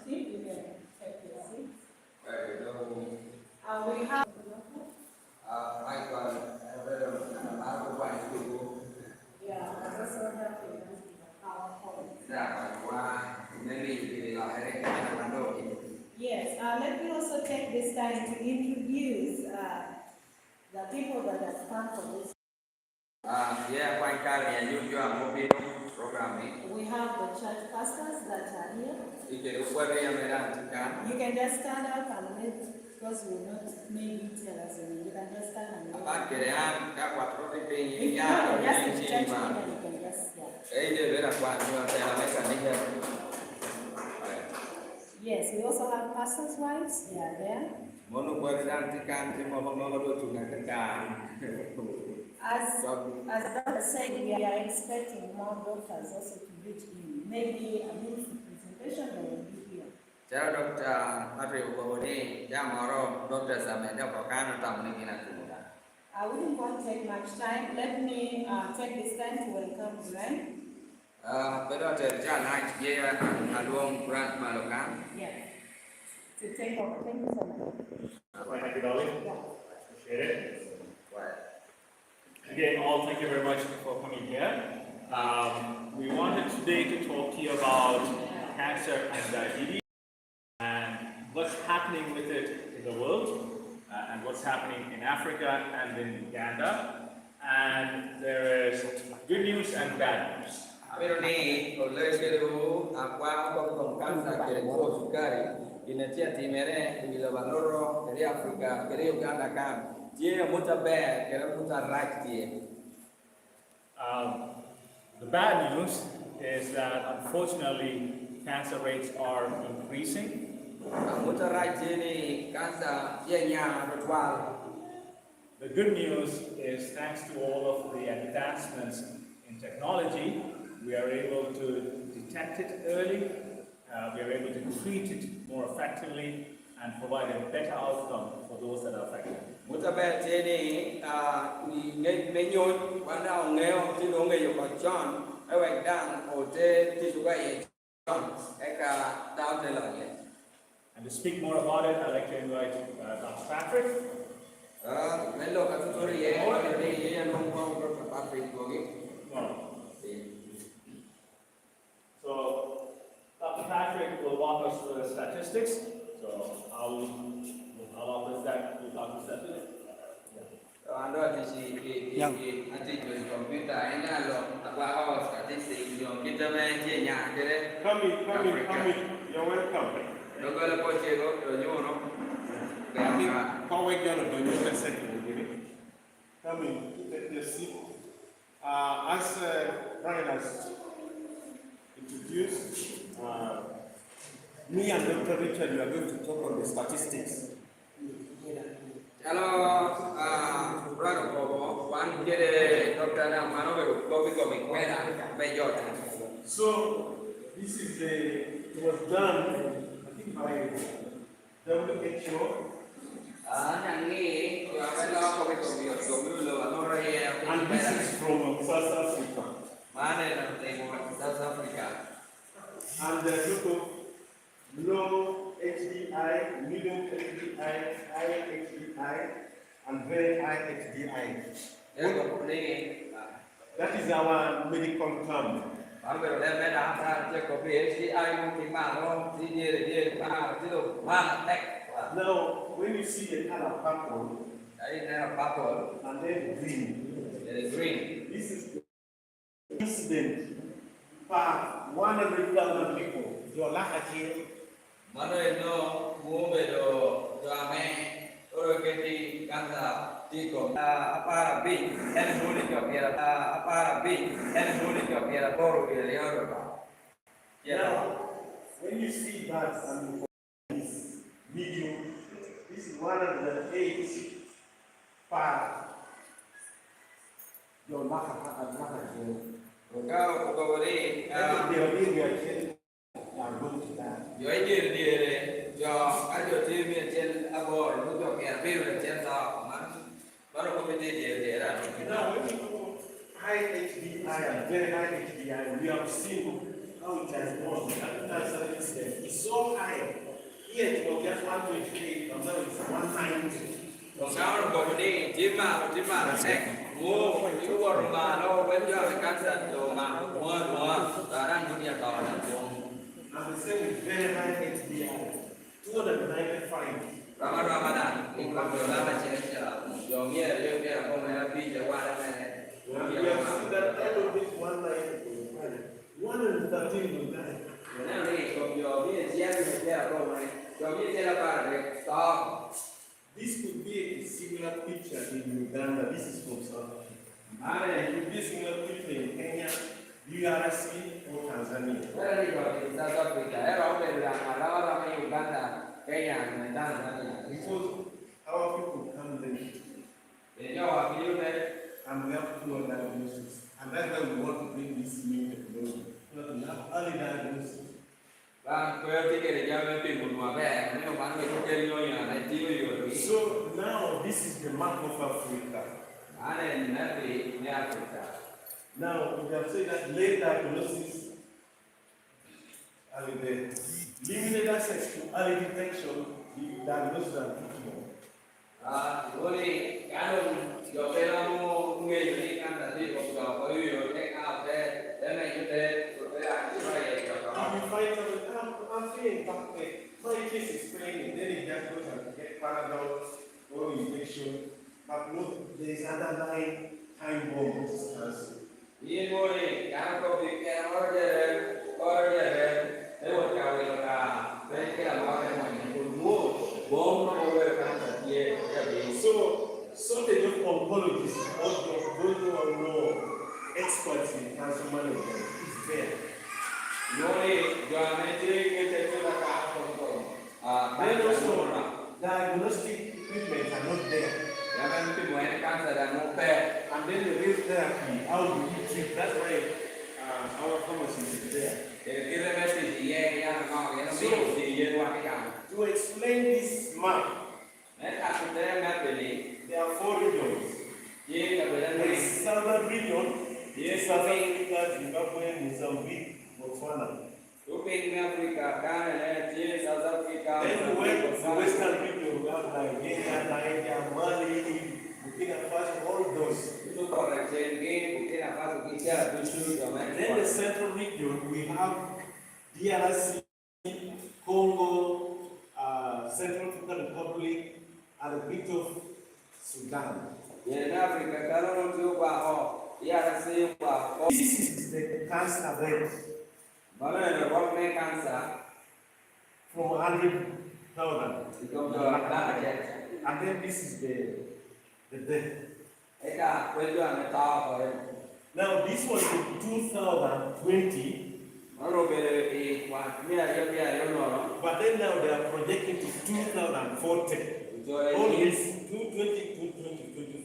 seat. You can take your seat. We have. Yeah, I also have Yes, let me also take this time to introduce the people that have come for this. We have the church pastors that are here. You can just stand up and wait because we will not maybe tell us. You can just stand and wait. If you don't, just exchange it and you can just, Yes, we also have pastors' wives. They are there. As Dr. said, we are expecting more doctors also to reach in. Maybe a beautiful presentation that will be here. I wouldn't want to take much time. Let me take this time to welcome Glenn. Yeah. To take over. Thank you so much. Thank you, Dolly. Yeah. Appreciate it. Again, all thank you very much for coming here. We wanted today to talk to you about cancer and diabetes and what's happening with it in the world and what's happening in Africa and in Uganda. And there is good news and bad news. The bad news is that unfortunately cancer rates are increasing. The good news is thanks to all of the advancements in technology, we are able to detect it early, we are able to treat it more effectively and provide a better outcome for those that are affected. And to speak more about it, I'd like to invite Dr. Patrick. So, Dr. Patrick will walk us through the statistics. So, I'll offer that to Dr. Patrick. Come in. You're welcome. Come in, take your seat. As Brian has introduced, me and Dr. Richard, we are going to talk on the statistics. So, this is it was done, I think, by WHO. And this is from South Africa. And the total low HDI, medium HDI, high HDI, and very high HDI. That is our medical term. Now, when you see the color purple, and then green, this is the incident per 100,000 people. Now, when you see that and this video, this is 108 per your high HDI and very high HDI, we have seen how it has gone. It's so high. Here it was just 128, but now it's 190. Còn sao nó còn đi chim mà nó sẽ mua những con mà nó bên cho cái cắt sạch đồ mà mua và đang có nhà tòa là dùng And the same with very high HDI, 295. Ramadan thì con đường là phải chơi rồi nghĩa là điều kia là con này đi chạy qua đây này We have seen that out of this 113 will die. nên đi còn giờ biết chơi thì chơi là con này giờ biết chơi là ba để stop. This could be a similar picture in Uganda. This is from South Africa. And it could be a similar picture in Kenya, DRC, or Tanzania. Đây là đi rồi thì South Africa, cái đó về là đó là mấy Uganda, Kenya, này Tanzania. Because our people come there Để cho họ hiểu đấy. and we have to do a diagnosis. And that's why we want to bring this new technology. We have to have early diagnosis. Và tôi thì cái để cho nó tìm một mùa về, nếu bán về không chơi thôi là này tiêu rồi. So now this is the map of Africa. Anh nó bị nghe Africa. Now we have said that late diagnosis and the limited access to early detection, the diagnosis and treatment. Rồi cái luôn giờ cái nó nghe gì kan tadi kalau kau yo check out deh, dan yang kita berbeda kita ya kalau. If you find something, I'm feeling something, my case is paining, then it just goes and get Panadol or injection. But look, there is underlying time bomb which is cancer. Ini boleh, kalau kau fikir order, lewat kau itu lah, mereka mau yang mana pun bom mau berkan dia jadi. So the oncologists, or those who are no experts in cancer management, is there. Boleh, jangan kita sudah kau Then also, diagnostic treatments are not there. jangan mesti buat cancer dan mungkin. And then the real therapy, how do you treat? That's why our pharmacy is there. Kita mesti dia yang mau yang mesti dia buat kan. To explain this map, Mereka sudah ngerti. there are 4 regions. Dia kebetulan There ni. is Southern region, yes, South Africa, Zimbabwe, Mozambique, Botswana. Uping Afrika kan, dia South Africa. Then the Western region, we have Nigeria, Niger, Mali, Burkina Faso, all those. Itu koreksi ini mungkin apa kita tujuh zaman. Then the Central region, we have DRC, Congo, Central African Republic, and a bit of Sudan. Di Afrika kalau untuk bahwa ia rasa bahwa This is the cancer rate mana ada orang cancer from 100,000. itu berapa aja. And then this is the death. Eka perjuangan tahu. Now this was in 2020, Kalau beli biar orang. but then now they are projecting to 2040. Only 2020, 2024,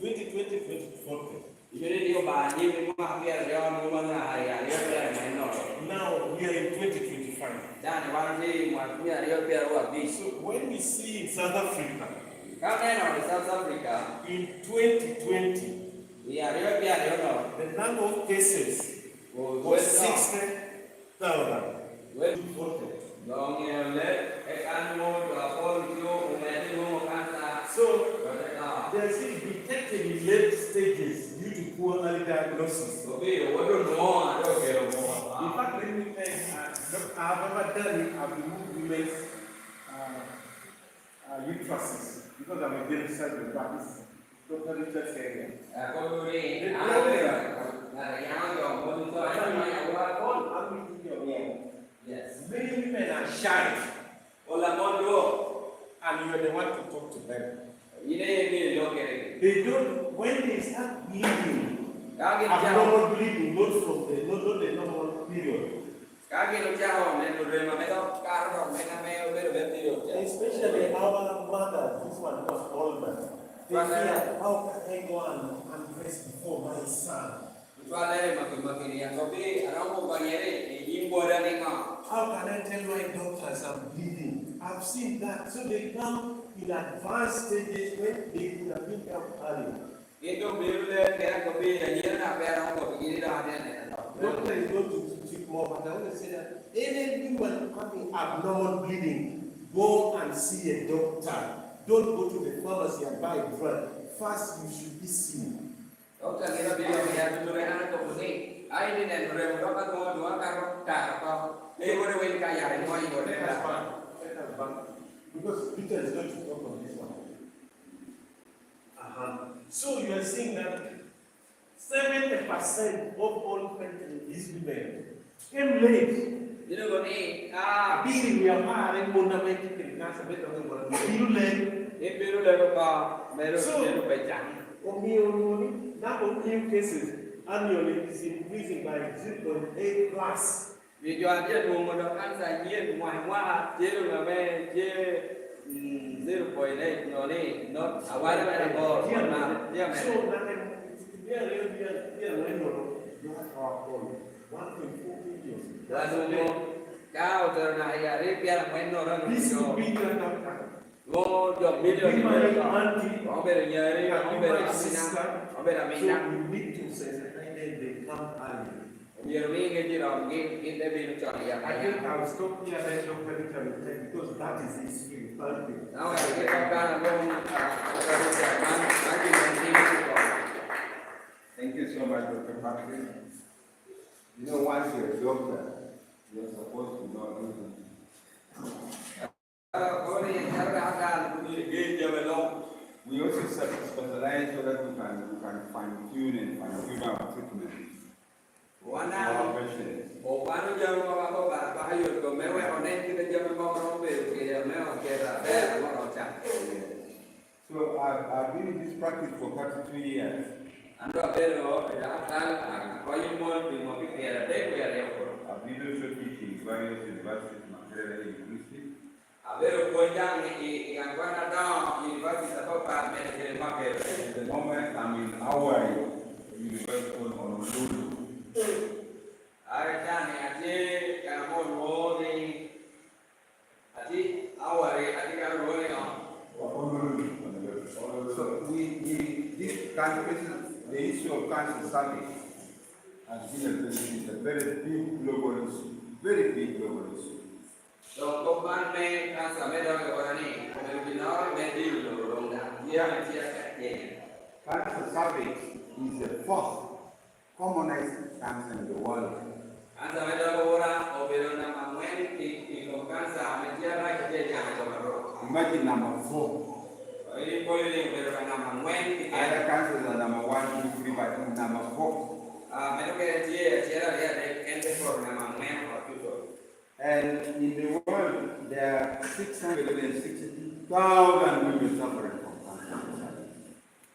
2020, 2040. Jadi dia banyak memang biar dia orang hari-hari dia main orang. Now we are in 2025. Dan orang ni biar dia buat bis. So when we see in South Africa, Kau ni South Africa. in 2020, Biar dia orang. the number of cases was 60,000. Dong yang le, ekan mo lapor itu umedi mo kanta. So they are still detected in late stages due to poor early diagnosis. Tapi waduh no ada kero mo. In fact, let me tell you, I've ever done it. I've removed women's uteruses because I'm a very surgeon, but it's totally just area. Aku duri, ada yang mau itu ada yang buat pun. I'm meeting your man. Yes. Many women are shy, Olah mondo. and you're the one to talk to them. Ini lokere. They don't, when they start bleeding, Kaki jauh, abnormal bleeding, not the normal period. kaki jauh, men udah memang karo, men namanya udah bertiup. Especially our mother, this one was older. They fear, how can I go and dress before my son? Soalnya makin yang kopi, orang mau bayar ini boleh nih kau. How can I tell my doctors I'm bleeding? I've seen that. So they come in advanced stages when they could have been helped earlier. Itu beli kayak kopi dan dia nak bayar orang kopi ini dah ada nih. Doctor is going to treat more, but I want to say that any woman having abnormal bleeding, go and see a doctor. Don't go to the pharmacy and buy drug. First, you should be seen. Doctor kita bilang ya dulu anak tu ni, ai ni dan dulu doktor tu dua kan tak apa. Boleh win kaya ni boleh boleh. Because Peter is going to talk on this one. So you are seeing that 70% of all these women came late. Jadi kau ni, Pilih yang mana yang pun namanya kita nak sampai tahun berapa? Pilih late. biru apa, biru pecah. Only now new cases annually is increasing by 0.8 plus. Vì cho anh chết buồn mà đâu anh xài nhiên ngoài hoa chế được là mẹ chế zero point eight nó đi nó ở ngoài đó là bò còn mà yeah mẹ So là đúng cao từ này là đi bia là mấy nó đó this nó will be the vô chụp video đi có bây giờ nhớ đi có bây giờ có bây giờ mình so đang you need to sensitize they come early. nhiều đi cái gì đó cái để bị chọn I dạ think I will stop here and look at it because that is his spirit. đó là cái con ca là luôn bán gì mình Thank you so much, Dr. Patrick. You know, once you're a doctor, you're supposed to know everything. có đi theo ra cũng như game cho mình luôn. We also specialize so that we can fine-tune and fine-tune our treatment. One For our patients. bộ bán nó chơi qua có bà hay dùng còn mấy quay còn nên khi ta chơi mình mong nó về thì mấy ông kia là đây là nó chặt. So I've been in this practice for 32 years. Anh đó bên đó thì đã có những môn từ một cái nghề là đấy về đều. I've been also teaching various universities in Australia and Greece. Bên đó coi trang thì ngành quan là đó university sẽ có bạn bên trên market. At the moment, I'm in Hawaii University on Honolulu. Ở trang này anh chị cả môn môn thì anh chị cả môn này không? So this country, the issue of cancer studies has been a very big global issue. Very big global issue. Rồi công an mê cancer mê đâu gọi là này, mình bị nói mê đi rồi đồng đảng, chia sẻ gì? Cancer cervix is the fourth commonest cancer in the world. Cancer mê đâu gọi là, ở bên đó nằm nguyên thì còn cancer mê chia ra cái gì chẳng có mà rồi. Imagine number 4. Ini boleh ni berapa nama muen kita. Other cancers are number 1, 2, 3, but number 4. Mereka dia dia ada cancer for nama muen atau tu. And in the world, there are 660,000 women suffering from cancer.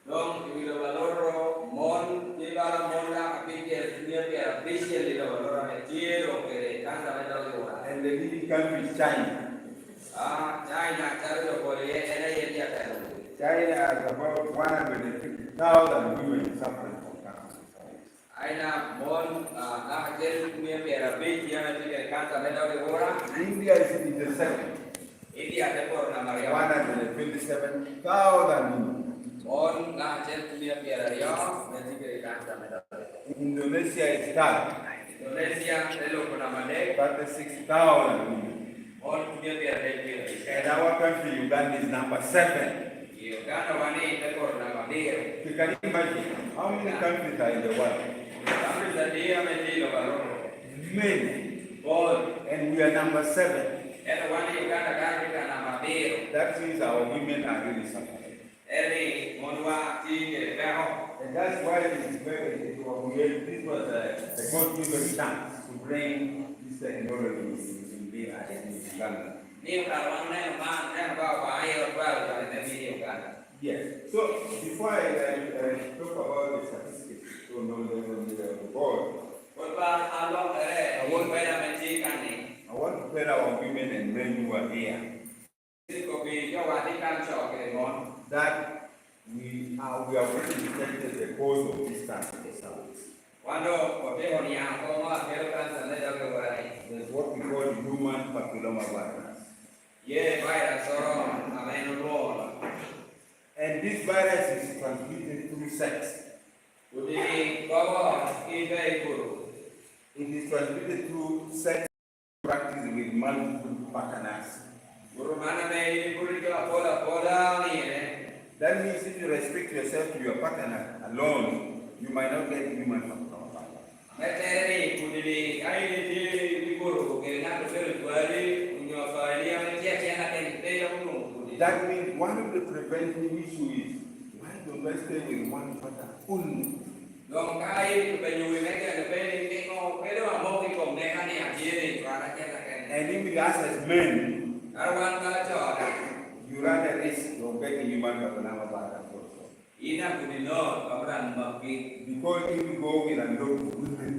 Dong di valoro mon di dalam monda pikir dia appreciate di valoro dia okey cancer ada lewat. And the leading country is China. China cara boleh ada dia kan. China has about 150,000 women suffering from cancer. Aina mon nak jadi punya terapi dia nanti cancer ada lewat. India is in the second. India ada por nama dia. 127,000 women. Mon nak jadi punya terapi nanti cancer ada. Indonesia is third. Indonesia ada nama dia. 36,000 women. Mon punya terapi. And our country, Uganda, is number 7. Uganda wani ada por nama dia. You can imagine how many countries are in the world? Kami tadi menjadi lewat. Many. Bon, And we are number 7. itu wani Uganda kan kita nama dia. That means our women are really suffering. Ini monwa tiga beho. And that's why this was a God-given chance to bring this technology in India and in Uganda. Ni kalau mana bawa air bawa dari ni Uganda. Yes. So before I talk about the statistics, so no, the board, Kalau along awak pada menjikan ni. I want to tell our women and men who are here Jadi kopi jawab di kantor keremon. that we already detected the cause of this cancer cells. Wando kopi orang yang kau mah keluar sana jaga berai. There's what we call human papilloma virus. Ye virus orang amen ulur. And this virus is transmitted through sex. Jadi bawa ibai guru. It is transmitted through sex practice with multiple partners. That means if you restrict yourself to your partner alone, you might not get human from power. That means one of the preventive issues is why don't we stay with one partner only? And if we ask as men, you run a risk of getting human papilloma also. Because if you go with a lot of women,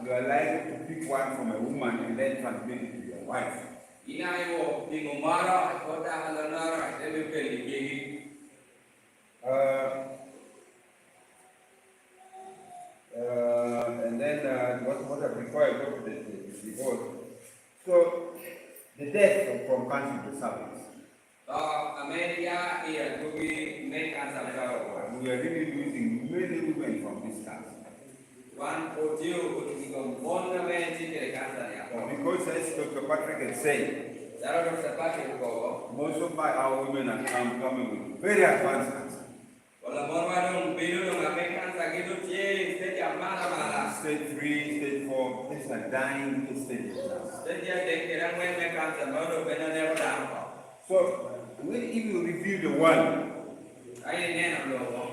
you are likely to pick one from a woman and then transmit it to your wife. And then what before I go to the divorce. So the death from cancer to service. We are really losing many women from this cancer. Because as Dr. Patrick had said, most of our women are coming with very advanced cancer. Stage 3, stage 4, these are dying stages now. So, if you review the one,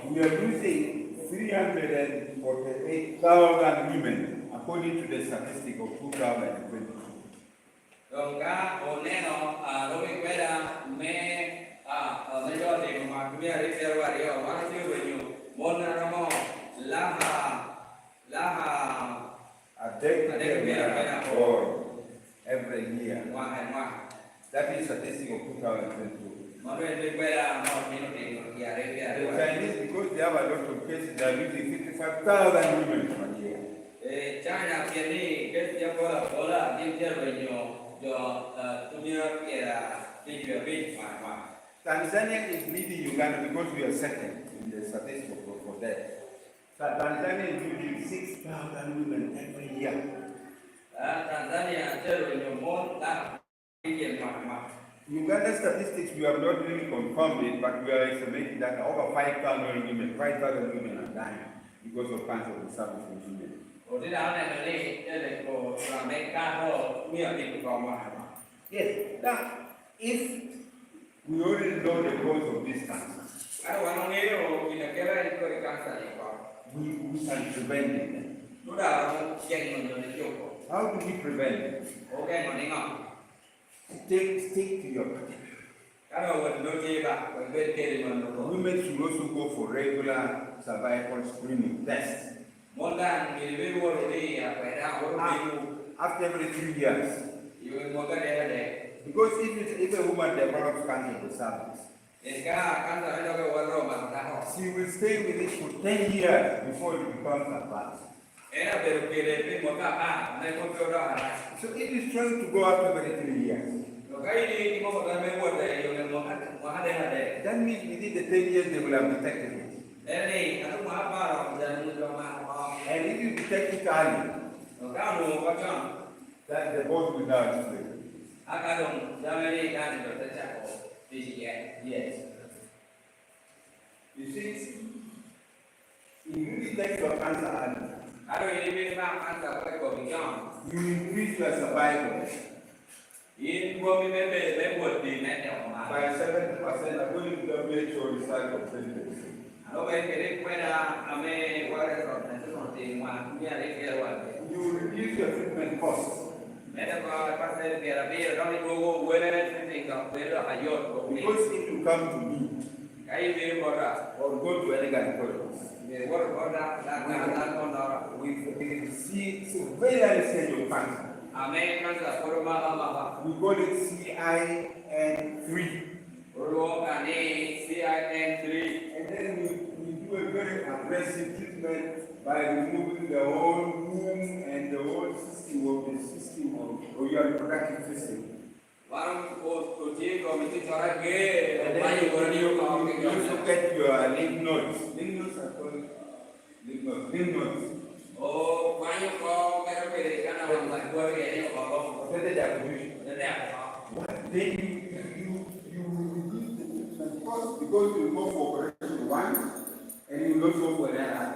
we are losing 348,000 women according to the statistic of 2020. Every year. That is statistic of 2022. The Chinese, because they have a lot of cases, they are losing 55,000 women per year. Tanzania is leading Uganda because we are second in the statistics for that. So Tanzania is losing 6,000 women every year. Uganda statistics, we have not really confirmed it, but we are estimating that over 5,000 women are dying because of cancer of the cervix in women. Yes, now, if we already know the cause of this cancer, we can prevent it. How do we prevent it? Stick to your partner. Women should also go for regular cervical screening tests. After every 3 years. Because if a woman develops cancer of the cervix, she will stay with it for 10 years before it becomes advanced. So it is trying to go after every 3 years. That means within the 10 years they will have detected it. And if you detect it early, that the both will now explain. Yes. You see, if you detect your cancer early, you increase your survival by 70% according to WHO research of 2020. You will reduce your treatment costs. Because if you come to me or go to any gynecologist, we see surveillance stage of cancer. We call it CIN3. And then we do a very aggressive treatment by removing the whole womb and the whole system of your reproductive system. And then you also get your lymph nodes. Lymph nodes are called lymph nodes. Ồ, bao nhiêu con cái đó về cái nào làm lại quay về đây có không? Better than Đến đẹp không? then you reduce the treatment cost because you go for operation one and you don't go for another.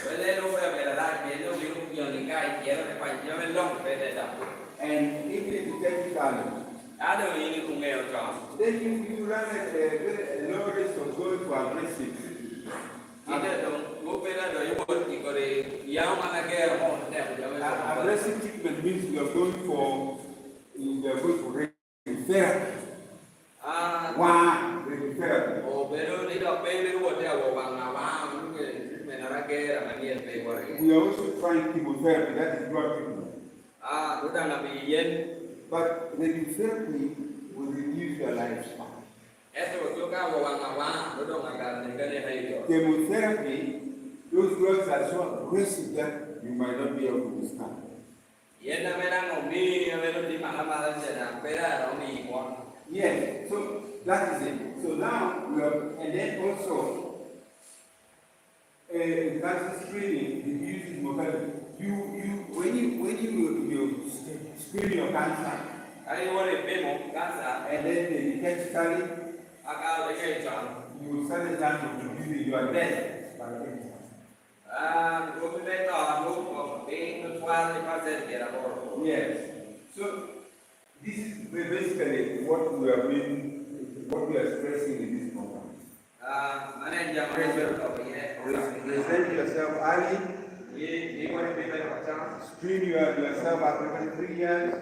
Vậy nên lúc về là đại biến lúc giờ những cái kia nó phải cho nên lông về đây đập. And if it is technical, Đã được như cùng nghèo chọn. then you run at a low risk of going for aggressive. Kita dong, gue bela dari buat di Korea. Yang mana ke mau tidak jangan. Aggressive treatment means you are going for radiotherapy. Radiotherapy. Oh, pero ni dah bela buat dia buat bang mungkin mana ke ramai dia bela. We are also trying chemotherapy, that is drug treatment. Udah nabi yen. But radiotherapy will reduce your lifespan. Itu juga buat bang, udah agak negara itu. Chemotherapy, those drugs are so aggressive that you might not be able to withstand. Yen namanya ngomi, namanya di mana-mana saja. Bela ngomi kuat. Yes, so that is it. So now we are, and then also cancer screening reduces mortality. When you screen your cancer, Kali boleh bemo kansa. and then they detect early, Akal dekat jam. you stand a chance of reducing your death by 10%. Gue bela tahu, gue tuan di pasar dia lapor. Yes. So this is basically what we are stressing in this program. Mana yang jam berapa ya? Present yourself early. Ini boleh bela macam. Screen yourself after 3 years.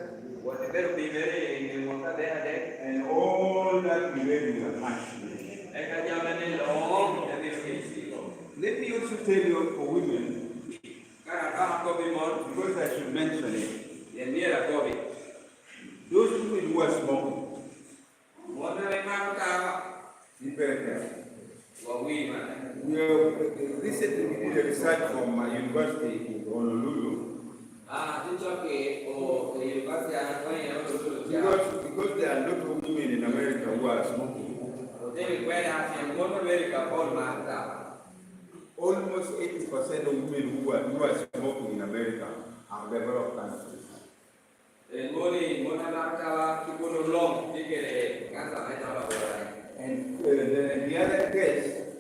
Buat bela ini muka dia ada. And all that we made in your mind. Jam ini long jadi sisi. Let me also tell you for women, Karena kau bimor, because I should mention it, yang dia lah kau. those women who are smoking, Mana memang tahu. be very careful. Wawi mana. We have recently did a research from my university in Honolulu. Itu ke universiti anak kau yang betul. Because there are a lot of women in America who are smoking. Jadi kau yang mau beli kapal mana? Almost 80% of women who are smoking in America have developed cancer. Moni nak tahu kita long dikere kansa macam apa. And the other case,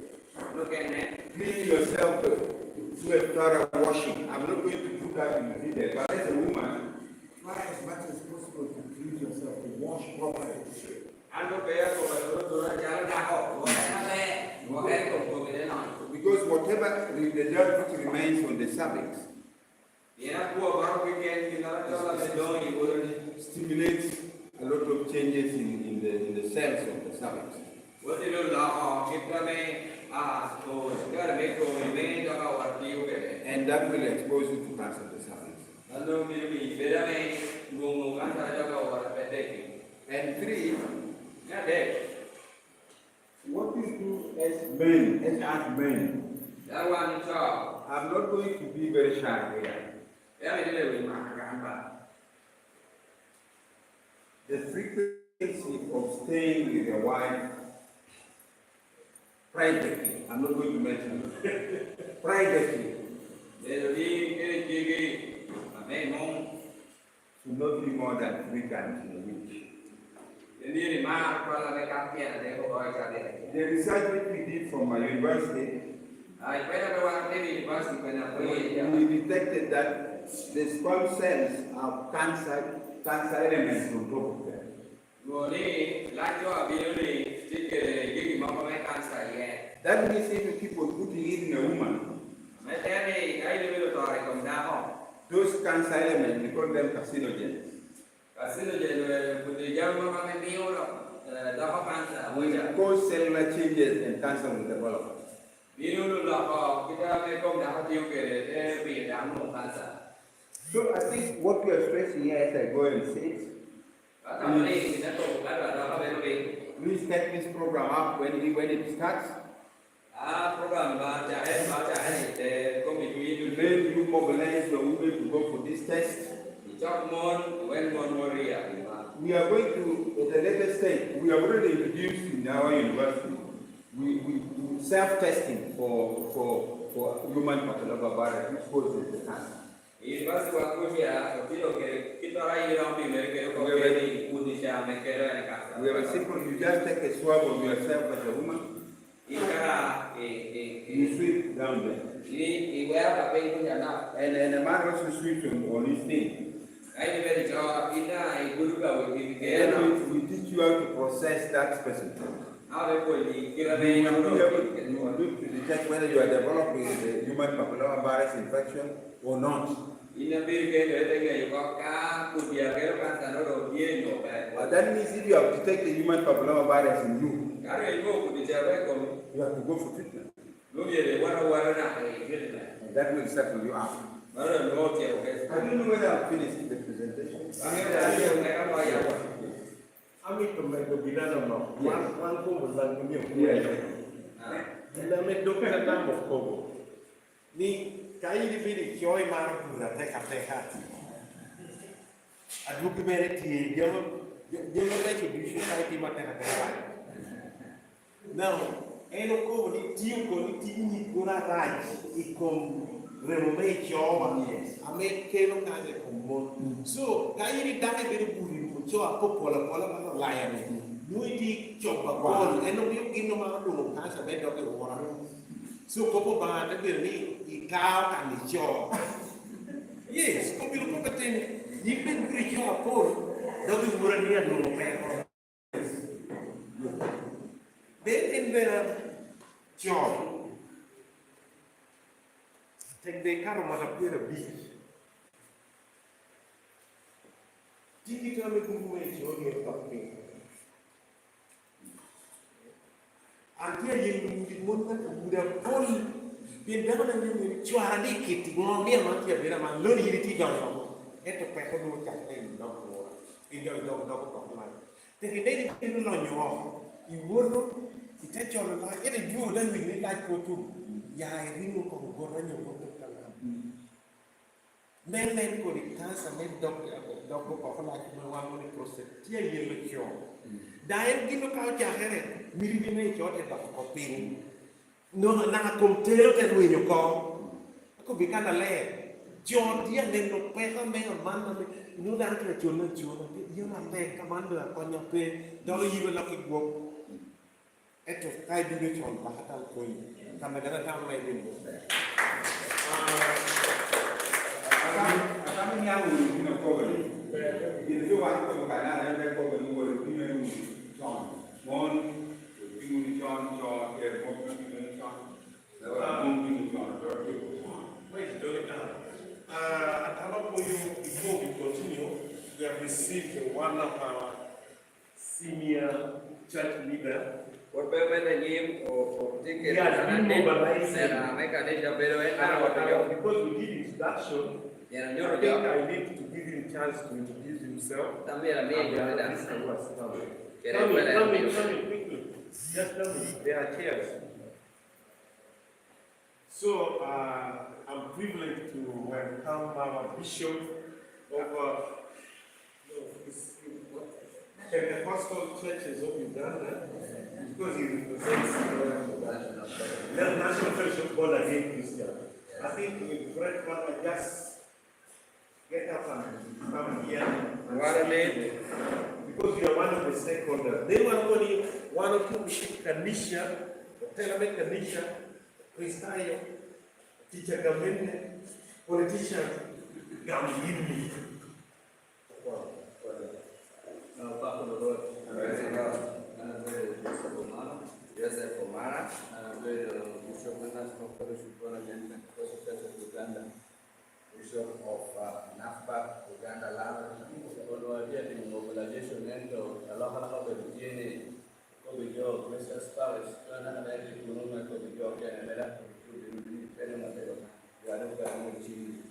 Look at that. clean yourself through a thorough washing. I'm not going to put that in the detail, but as a woman, try as much as possible to clean yourself, to wash properly. Ando kaya ko baru jalan dah. Because whatever the dirt which remains on the cervix stimulates a lot of changes in the cells of the cervix. And that will expose you to cancer of the cervix. And 3, what you do as men, I'm not going to be very shy here. The frequency of staying with your wife privately, I'm not going to mention it, privately, should not be more than 3 times in a week. The research which we did from my university, we detected that the sperm cells have cancer elements on top of them. That means if you keep on putting it in a woman, those cancer elements, we call them carcinogens. Will cause cellular changes and cancer will develop. So I think what we are stressing here as I go and say, please take this program up when it starts. Then you mobilize the women to go for this test. We are going to, at a later stage, we have already introduced in our university, we self-testing for for human papillomavirus, which causes the cancer. Ini basi wakuja kilo kita rai rambi mereka ko kedi udisha mereka ni kasa. We have a simple, you just take a swab of yourself as a woman, you sweep down there. Ini iwara apa itu jana? And a man also sweeps on his thing. Ini beri jawab kita guru kau ini And kena. we teach you how to process that specimen. Apa boleh kira You beri will nama be able to detect whether you are developing the human papillomavirus infection or not. Ini beri kena dengan juga kah kudia kira kan tanah dia nyoba. That means if you have detected human papillomavirus in you, Karena itu kudia kau you have to go for treatment. lu dia warna nak gitu. And that will settle you out. Mana lu dia okey. I don't know whether I've finished the presentation. Kami dah ada mereka bayar. Ami tomato binana ma. Wan ko bulan ko niyo. Bila me dokter na mo ko. Ni kai di bini kyoi ma pura te ka te ha. Adu ke mere ti dia me ke di society ma te ka te ha. Now, eno ko ni tiu ko ni ti ni gora rai I kom remove kyowa. Ame ke no ka de ko. So, kai di dake bini buri so aku pola mana layan ni. Nui di coba pon, eno biu kino mana dulu kan sampai dokter orang. So kopo bahan tapi ni ikau kan di coba. Yes, kau bilu kau kata ni, jipin beri coba pon, dokter orang dia dulu pun. Then in the job, take the car mana pun lebih. Jika kami kumpulan jodoh tapi, artinya yang dimunculkan kemudian pun benda mana yang cuara dikit, ngomongnya macam benda mana lu ini tidak ngomong, itu pekah dulu cakap dok, ini dok kok mana, tapi ini itu lo nyawa, ibu tu kita coba lah, ini juga dan ini lagi tu, ya ini kok goreng nyawa tu kan. Men ko di kansa men dok ko ko la ko wa mo ni process ti ye le kyo daer gi no ka ja here mi ri ne kyo te dok ko pin no na ko tero te ru nyo ko bi kana le jo dia ne no pe ka me man no da ke jo no yo na te ka man do ko nya pe do yi la ki go eto kai du ne chon ba ta ko yi ka me da ta mai ni Kami yang ini cover. Jadi waktu itu karena ada cover itu ini John, John, ini John, dia mau ini John, lalu ini John, Wait, do it now. Before we continue, we have received one of our senior church leader. Por pemene nyim o tiket Yeah, sera mereka ni jabelo enak waktu Because we did introduction, yang I nyuruh think jawab. I need to give him a chance to introduce himself. Tapi ada ni juga dan kira Come kira in quickly. Just come in. There are chairs. So, I'm privileged to welcome our bishop of Pentecostal churches of Uganda, because he represents the National Fellowship Born Again Christian. I think we great one just get up and come here. Because you are one of the stakeholders. They were only one or two Kanisha, Telame Kanisha, Kristayo, teacher Gamene, politician Gamini. Pak Gubernur, Joseph Omara, Bishop Bishop of NAFPA, Uganda Land, Oluwadia di mobilization endo, alaha begini, kobijo, Mrs. Paris, karena ada di gunung kobijo yang ada di Peninsular, ada di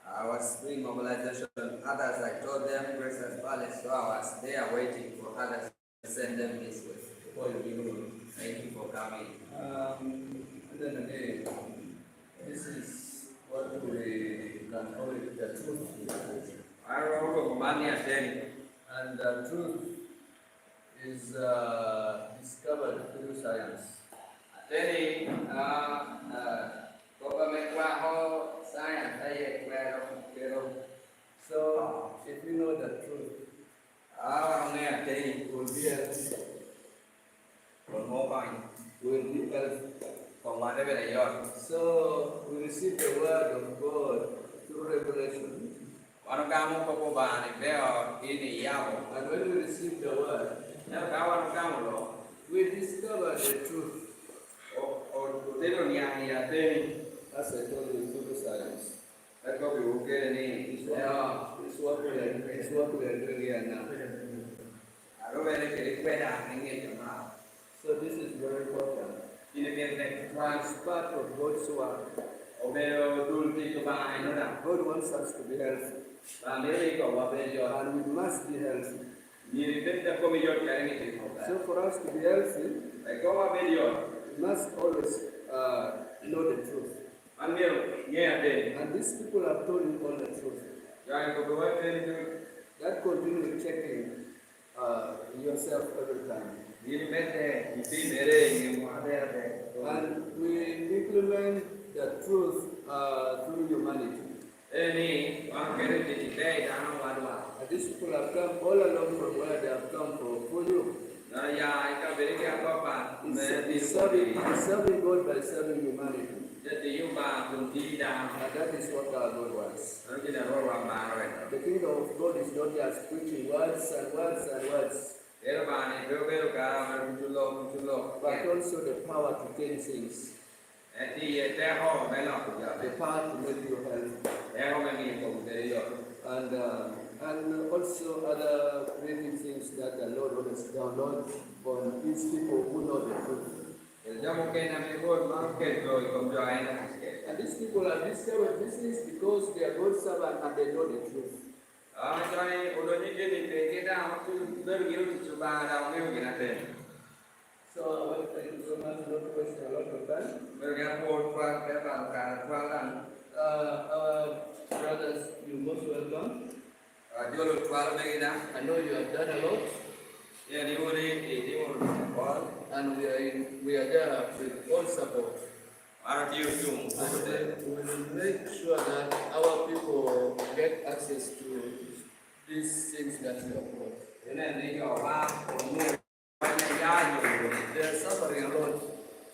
I was doing mobilization, others I told them Grace's Palace, so I was there waiting for others to send them this way. Thank you for coming. And then again, this is what we can call it the truth. I wrote money again, and the truth is discovered through science. Then So, if you know the truth, will be helpful. Will be helpful. So, we receive the word of God through revelation. And when we receive the word, we discover the truth. As I told you, through science. It's what we are doing here now. So this is very important. It's part of God's work. God wants us to be healthy. And we must be healthy. So for us to be healthy, we must always know the truth. And these people have told you all the truth. That continue checking yourself every time. And we implement the truth through humanity. And these people have come all along from where they have come for you. It's serving God by serving humanity. And that is what our God wants. The kingdom of God is not just preaching words and words and words, but also the power to change things. The power to make you healthy. And also other creative things that the Lord wants to download on these people who know the truth. And these people are discovered this is because they are God's servant and they know the truth. So I want to thank you so much, not wasting a lot of time. Our brothers, you're most welcome. I know you have done a lot. And we are there with all support. And we will make sure that our people get access to these things that you have brought. They are suffering a lot.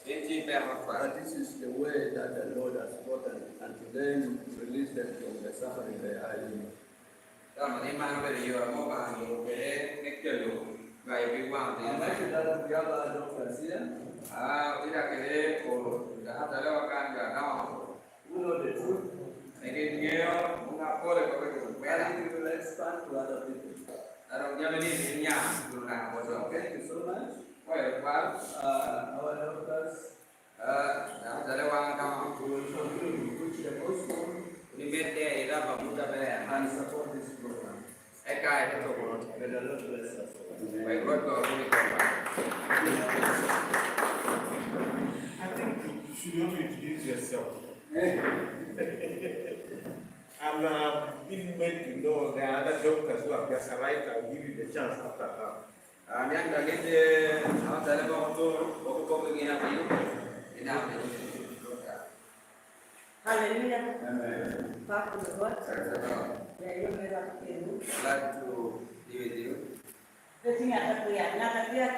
But this is the way that the Lord has brought them, and to them release them from the suffering they are in. Who know the truth? And it will expand to other people. Thank you so much. Our helpers will continue to preach the gospel and support this program. May the Lord bless us. I think you should also introduce yourself. I'm being made to know there are other doctors who have just arrived. I'll give you the chance after that. Hallelujah. Amen. Back to the Lord. Glad to be with you. The thing I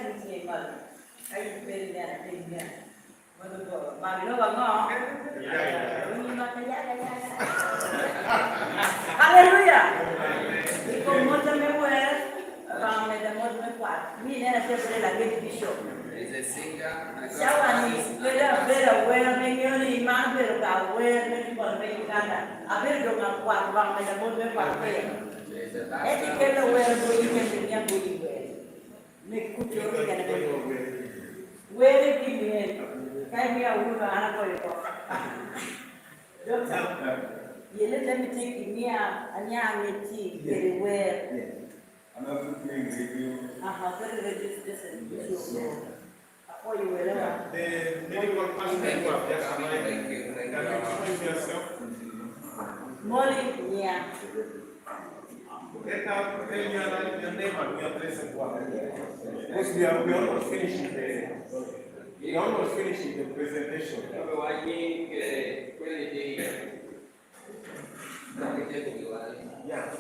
things came out. I very bad. Hallelujah. Because most of them were around the most part. Me and I said, like a bishop. Is a singer. Shawani, very well, maybe only man, very well, maybe for making that. I very don't know what wrong with the most part. Educate the well, going to be a good way. Make good job and a good way. Where did you be? Can be a woman and a boy. Doctor, you let me take me and young tea very well. I'm not doing review. Very registered. For you, wherever. The medical personnel who have just arrived, can you introduce yourself? Molly, yeah. Get out, tell me your name and your place of work. Because we are almost finishing the. We're almost finishing the presentation. Yeah. Yes.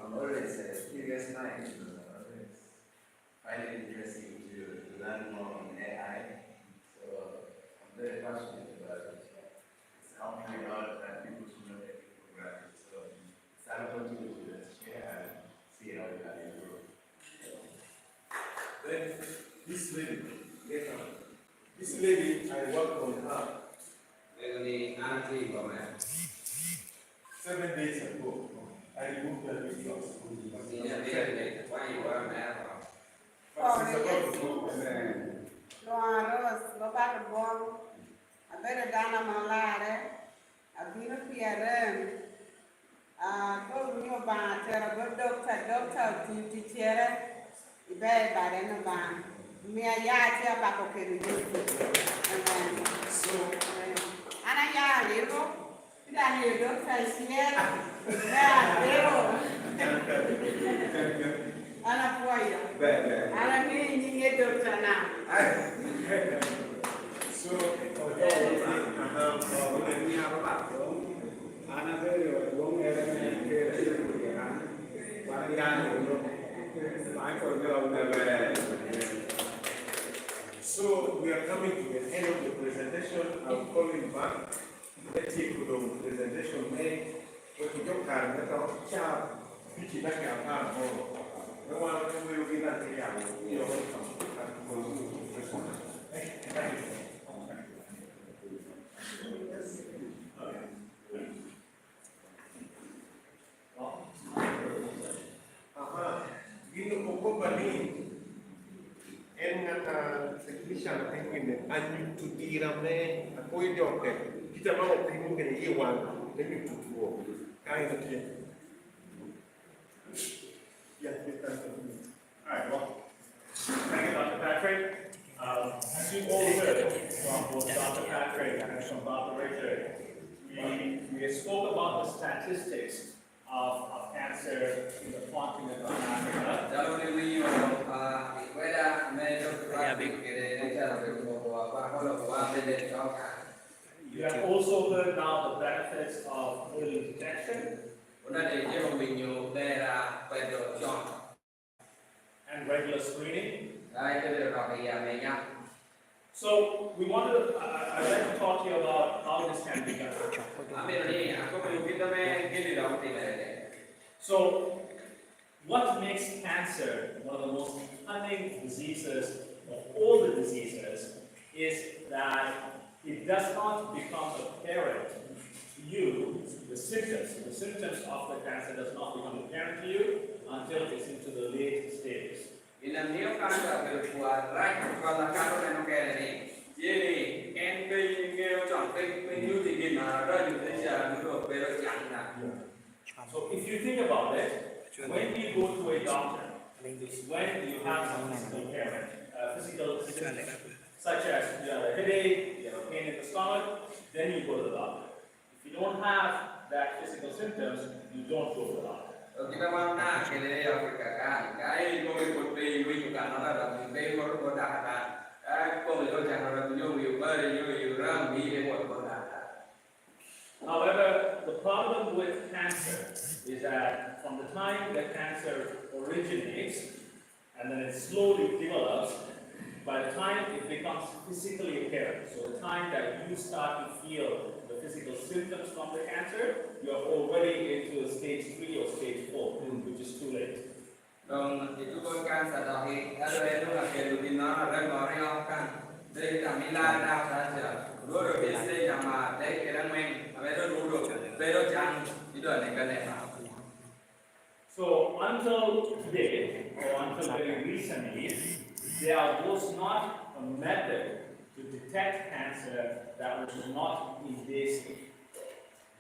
I'm always a curious mind. Find it interesting to learn more on AI. So I'm very passionate about it. It's helping me a lot and people to know that people grab it. So I'll continue to share and see how we can improve. Then this lady, this lady, I worked on her 7 days ago. I removed her videos. But she's about to go and so we are coming to the end of the presentation. I'll call him back. Let's take the presentation made. What you don't have, that's all. Ciao. Pichi back out. No one will be that together. You're welcome. Thank you. Gino ko ba ni? Technician penguin and to diramne a poi di ocche chi chiamavo primo che io guardo e mi tutto kind of thing. Alright, well, thank you, Dr. Patrick. As you all heard from both Dr. Patrick and from Dr. Richard, we spoke about the statistics of cancer in the continent of Africa. You have also heard now the benefits of early detection and regular screening. So we wanted to, I'd like to talk to you about how this can be done. So what makes cancer one of the most cunning diseases of all the diseases is that it does not become apparent to you, the symptoms of the cancer does not become apparent to you until it's into the late stages. So if you think about it, when you go to a doctor, when you have some physical impairment, physical symptoms, such as you have a headache, you have a pain in the stomach, then you go to the doctor. If you don't have that physical symptoms, you don't go to the doctor. However, the problem with cancer is that from the time that cancer originates and then it slowly develops. By the time it becomes physically apparent, so the time that you start to feel the physical symptoms from the cancer, you are already into stage 3 or stage 4, which is too late. Itu con cancer đó thì theo tôi lúc là cái routine nó rất ngỏ riêng kan đây là Milan đào ra chưa rồi rồi biết đây là mà đây cái đang mình bây giờ đủ được bây giờ chẳng cái đoạn này cái này So until today, or until very recently, there was not a method to detect cancer that was not invasive.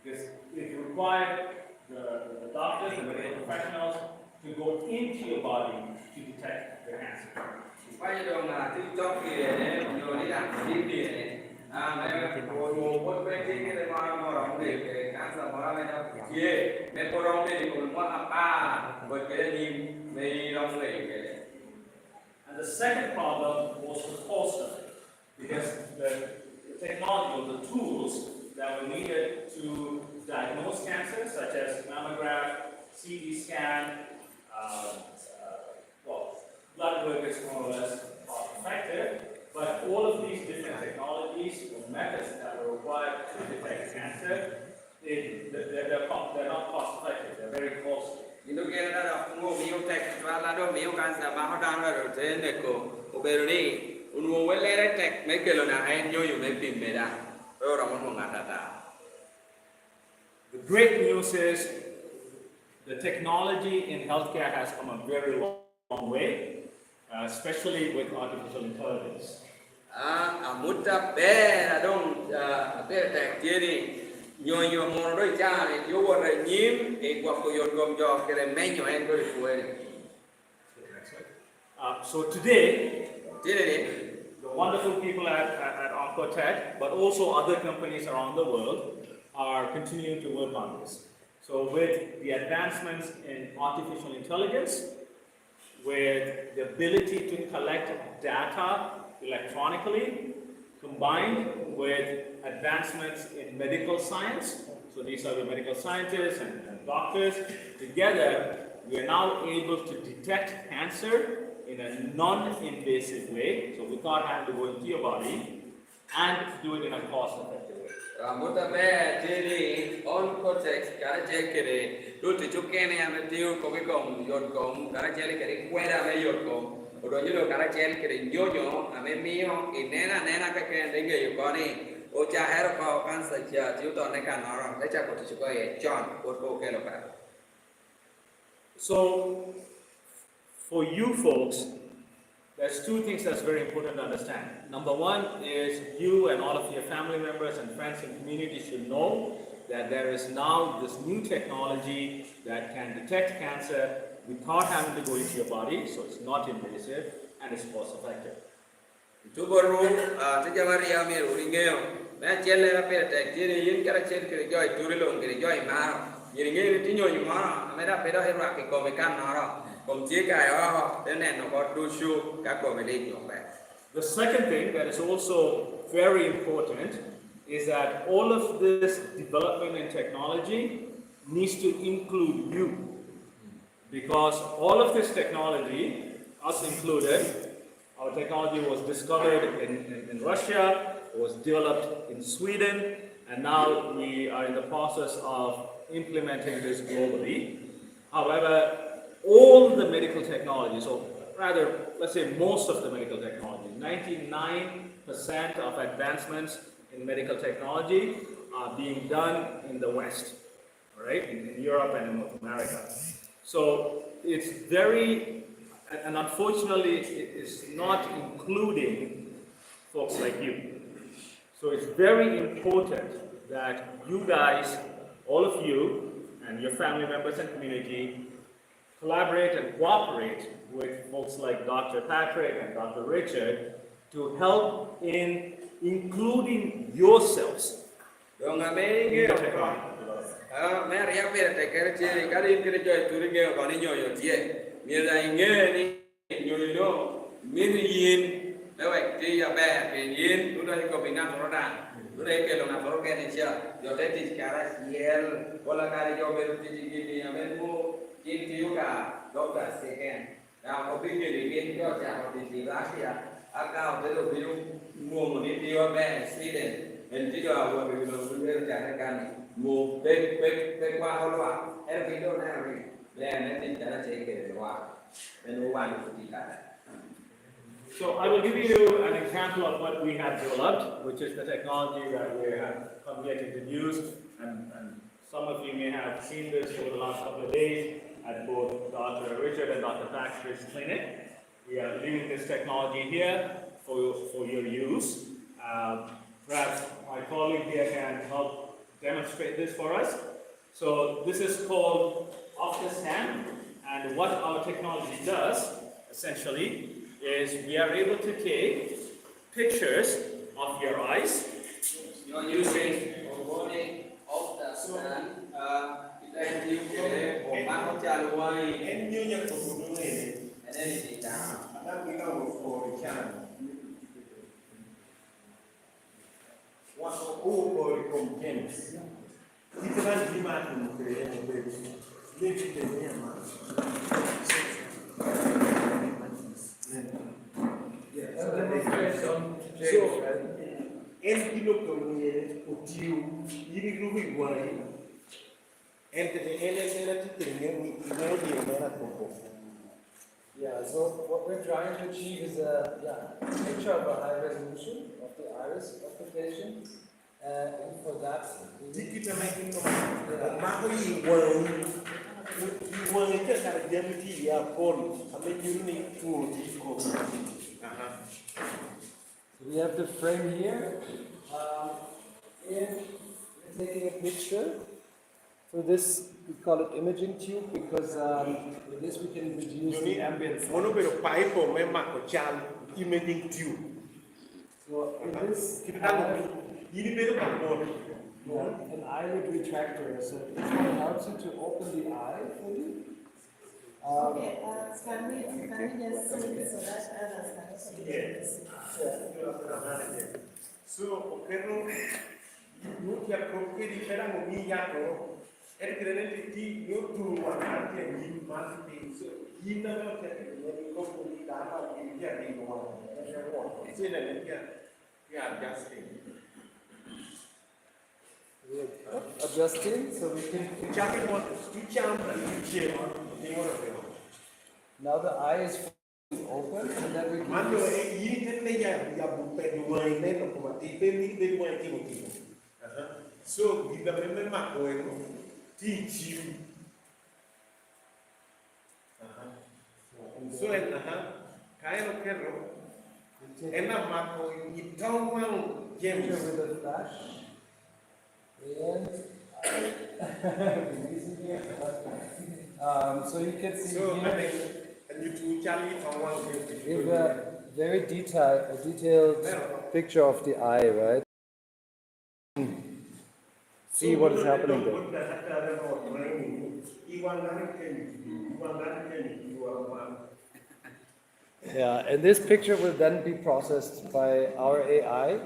Because it required the doctors and the medical professionals to go into your body to detect the cancer. bây giờ là tiếp tục thì để rồi đi làm tiếp thì mấy cô cô bên cái mà rong thì cái cancer mà nó đâu kia mấy cô rong thì cũng có apa với cái gì mấy rong thì cái. And the second problem was the cost of it, because the technology or the tools that were needed to diagnose cancer, such as mammograph, CT scan, blood work is more or less effective, but all of these different technologies or methods that were required to detect cancer, they're not cost effective, they're very costly. Itu kira ada ngomio tek wala do mio kansa ba hodan ro tene ko oberoni unwo welere tek me kelo na en nyoyo me pimmeda ora mo ngata. The great news is the technology in healthcare has come a very long way, especially with artificial intelligence. Mutta be dong be tek kiri nyoyo mo ro cha ni yo wa nyim e kwa ko yon gom jo kere menyo en go fuere. So today, the wonderful people at Oncotech, but also other companies around the world, are continuing to work on this. So with the advancements in artificial intelligence, with the ability to collect data electronically, combined with advancements in medical science, so these are the medical scientists and doctors, together we are now able to detect cancer in a non-invasive way, so without having to go into your body, and do it in a cost-effective way. Mutta be jeri on cortex kara jekere do te chukene ame tiu ko kom yon kom kara jeli kere kwera me yon kom odo nyulo kara jeli kere nyonyo ame mio inena ka ken denge yo koni o cha hero ko kan sa cha tiu to ne kan oro le cha ko te chuko ye John ko ke lo ka. So for you folks, there's two things that's very important to understand. Number one is you and all of your family members and friends and community should know that there is now this new technology that can detect cancer without having to go into your body, so it's not invasive and it's cost effective. Tu boru te jamari ya me ringeo me chele na pe te tiri yin kara chen kere joy turilong kere joy ma ringeo ti nyoy ma me da pe da hera ke ko me kan na The second thing that is also very important is that all of this development in technology needs to include you. Because all of this technology, us included, our technology was discovered in Russia, was developed in Sweden, and now we are in the process of implementing this globally. However, all the medical technologies, or rather, let's say most of the medical technology, 99% of advancements in medical technology are being done in the West, right? In Europe and in North America. So it's very, and unfortunately, it is not including folks like you. So it's very important that you guys, all of you, and your family members and community, collaborate and cooperate with folks like Dr. Patrick and Dr. Richard to help in including yourselves. Now, có biết gì biết cho chàng thì lá kia, cao tới được ví dụ mua một cái tiêu mẹ Sweden, mình chỉ cho vừa bị mình đưa chàng cái can mua bên qua hoa loa, em video nào đi, lên nên thì chàng sẽ kể về hoa, bên hoa bạn cũng chỉ cả. So I will give you an example of what we have developed, which is the technology that we have come here to introduce, and some of you may have seen this over the last couple of days at both Dr. Richard and Dr. Patrick's clinic. We are leaving this technology here for your use. Perhaps my colleague here can help demonstrate this for us. So this is called off the stand, and what our technology does, essentially, is we are able to take pictures of your eyes. You're using warning of the stand. Then you can go back to the way. And you have to do it. And then it's down. That we know for the channel. What for the complaints? It's a very demanding so, and you look on the you really worry. And Yeah, so what we're trying to achieve is a picture of a high resolution of the iris of the patient. And for that, we have the frame here. And we're taking a picture. So this, we call it imaging tube because with this we can reduce the ambient sound. imaging tube. So in this, an eyelid retractor. So this one helps you to open the eye fully. Okay, can we just see so that others can see? So, pero you can compare the fellow Miyato, and granted, you do one and you must be so. You never can go to the Dama in Yaki one. It's in a yeah, adjusting. We are adjusting so we can. Now the eye is fully open and then we can. So, you remember teach you. So, kind of carol. And I'm not going to tell one Picture with a flash. And so you can see so, here and you two Charlie from one we have a very detailed picture of the eye, right? See what is happening there. Yeah, and this picture will then be processed by our AI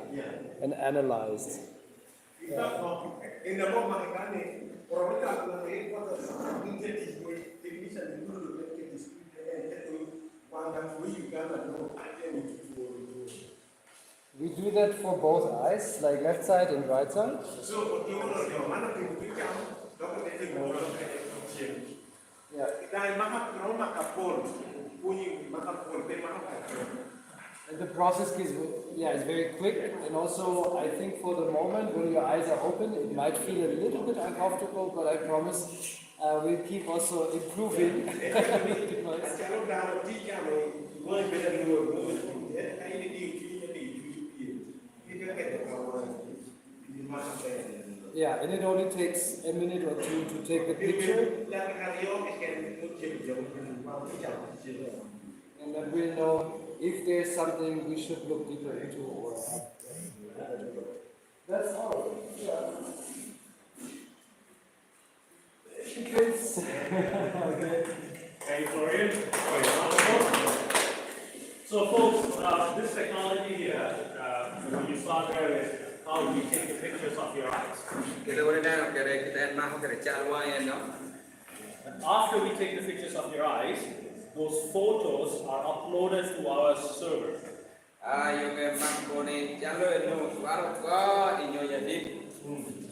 and analyzed. We do that for both eyes, like left side and right side. Yeah. And the process is very quick, and also I think for the moment when your eyes are open, it might feel a little bit uncomfortable, but I promise we'll keep also improving. Yeah, and it only takes a minute or two to take the picture. And then we'll know if there's something we should look deeper into or that's all. Yeah. Thanks. Thank you, Florian. So, folks, this technology here, when you saw there is how we take the pictures of your eyes. And after we take the pictures of your eyes, those photos are uploaded to our server.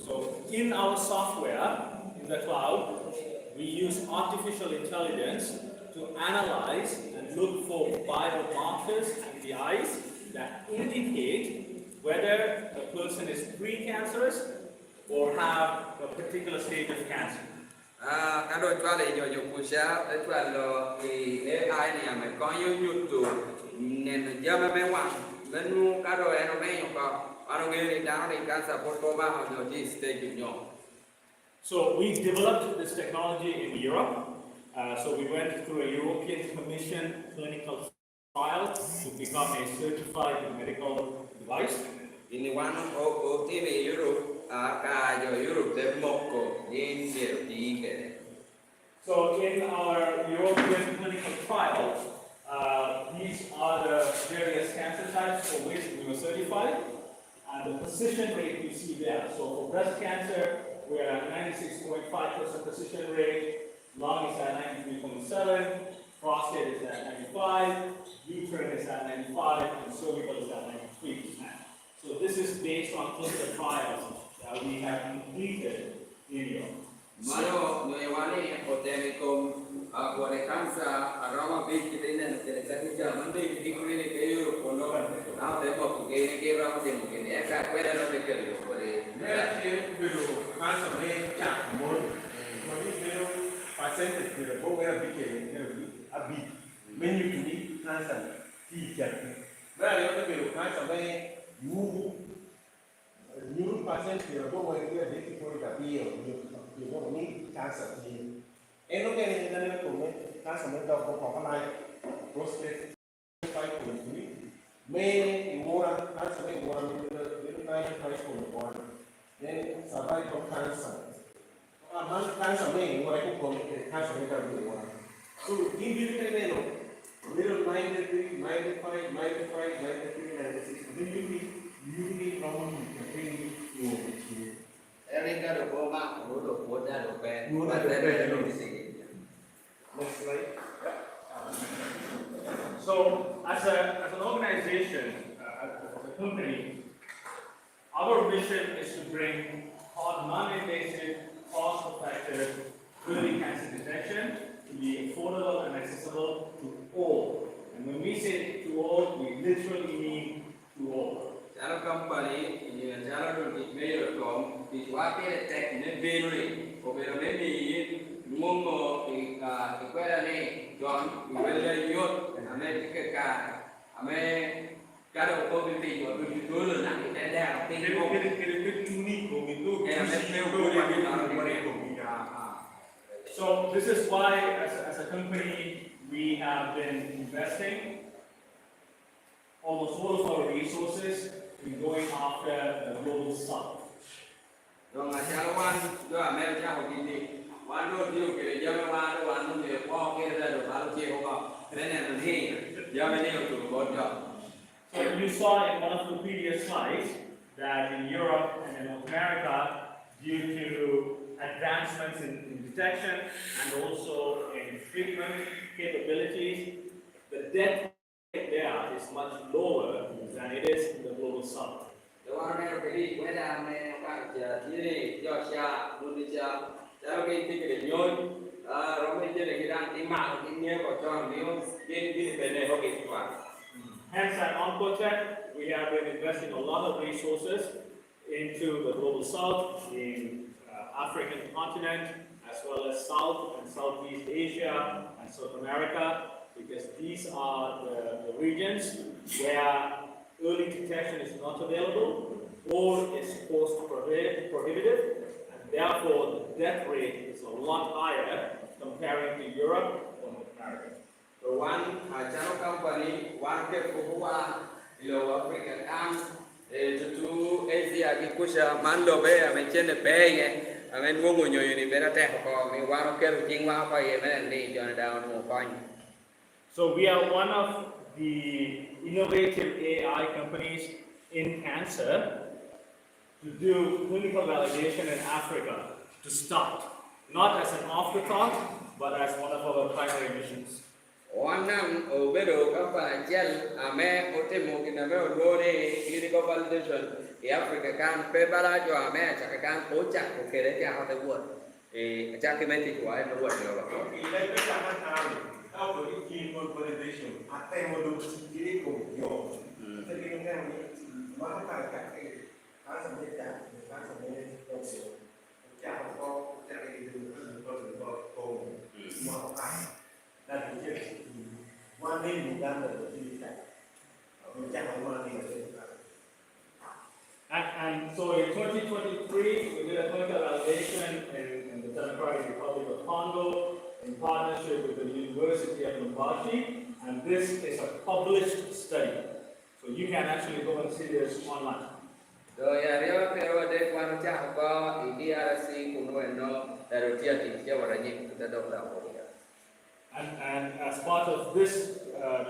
So in our software, in the cloud, we use artificial intelligence to analyze and look for biomarkers in the eyes that indicate whether the person is pre-cancerous or have a particular stage of cancer. Cái đôi cho lại nhiều cú xa, để cho là thì AI này mà có YouTube nên giờ mà mấy quan nên nu cái đôi nó mấy nhóc có nghe đi đào đi cái support của bạn họ chỉ stage nhóc. So we developed this technology in Europe. So we went through a European Commission clinical trial to become a certified medical device. In one of TV Europe, cả Europe để một cổ nên điều gì cái. So in our European clinical trial, these are the various cancer types for which we were certified, and the precision rate you see there. So for breast cancer, we're at 96.5% precision rate, lung is at 93.7, prostate is at 95, uterine is at 95, and cervical is at 93%. So this is based on clinical trials that we have completed in Europe. Malo nuevani potemicum cuore cancer aroma big in the second Monday degree in Europe or no now they go to get around them in the air whether not they can for the cancer may jack more percentage to the over became a bit menu to be cancer teacher. Very other cancer may you percent to the over here for the beer. You don't need cancer. And look at it in the cancer mental for prostate fight for me. May in water, cancer make water little night price for the water. Then survive from cancer. A man cancer may what I could cancer mental water. So give you the little 93, 95, 95, 93, 96. Then you be normal to bring you over. Next slide. So as an organization, as a company, our mission is to bring non-invasive, cost-effective early cancer detection to be affordable and accessible to all. And when we say to all, we literally mean to all. Our company, Jalo Mayor Tom, is what they take in a very over many Mumo, Equerane, John, Youth, America car, America Cado or Dulu, and they are thinking to me, So this is why, as a company, we have been investing almost all of our resources in going after the global south. So you saw in one of the previous slides that in Europe and in North America, due to advancements in detection and also in treatment capabilities, the death rate there is much lower than it is in the global south. Hence at Oncotech, we have been investing a lot of resources into the global south, in African continent, as well as South and Southeast Asia and South America, because these are the regions where early detection is not available or is cost prohibitive, and therefore the death rate is a lot higher comparing to Europe or North America. The one channel company, one Kepua, African arms, to Asia, Kikusha, Mando Bay, I mentioned the Bay, I mean, woman, you better take for me, one of Kevin Wapa, and lead John down to point. So we are one of the innovative AI companies in cancer to do clinical validation in Africa to start, not as an afterthought, but as one of our primary missions. Wanam obedo kapa jel ame otemo kiname odone clinical validation e Africa kan pe bala jo ame chakakan ocha ko kere ke ha te buat e chakimenti ko ai no buat no ba Ilai pecahan kami, kau beri clinical validation, apa yang mau dikiri kau yo. Jadi kan mana tak kan sampai kau jangan kau cari itu kau semua kan dan itu mana bukan dari jangan mana And so in 2023, we did a clinical validation in the Democratic Republic of Congo in partnership with the University of Lubumbashi, and this is a published study. So you can actually go and see this online. rồi rio theo de quan cha ko IDRC kuno no darotia ti ya waranye kita do da ko And as part of this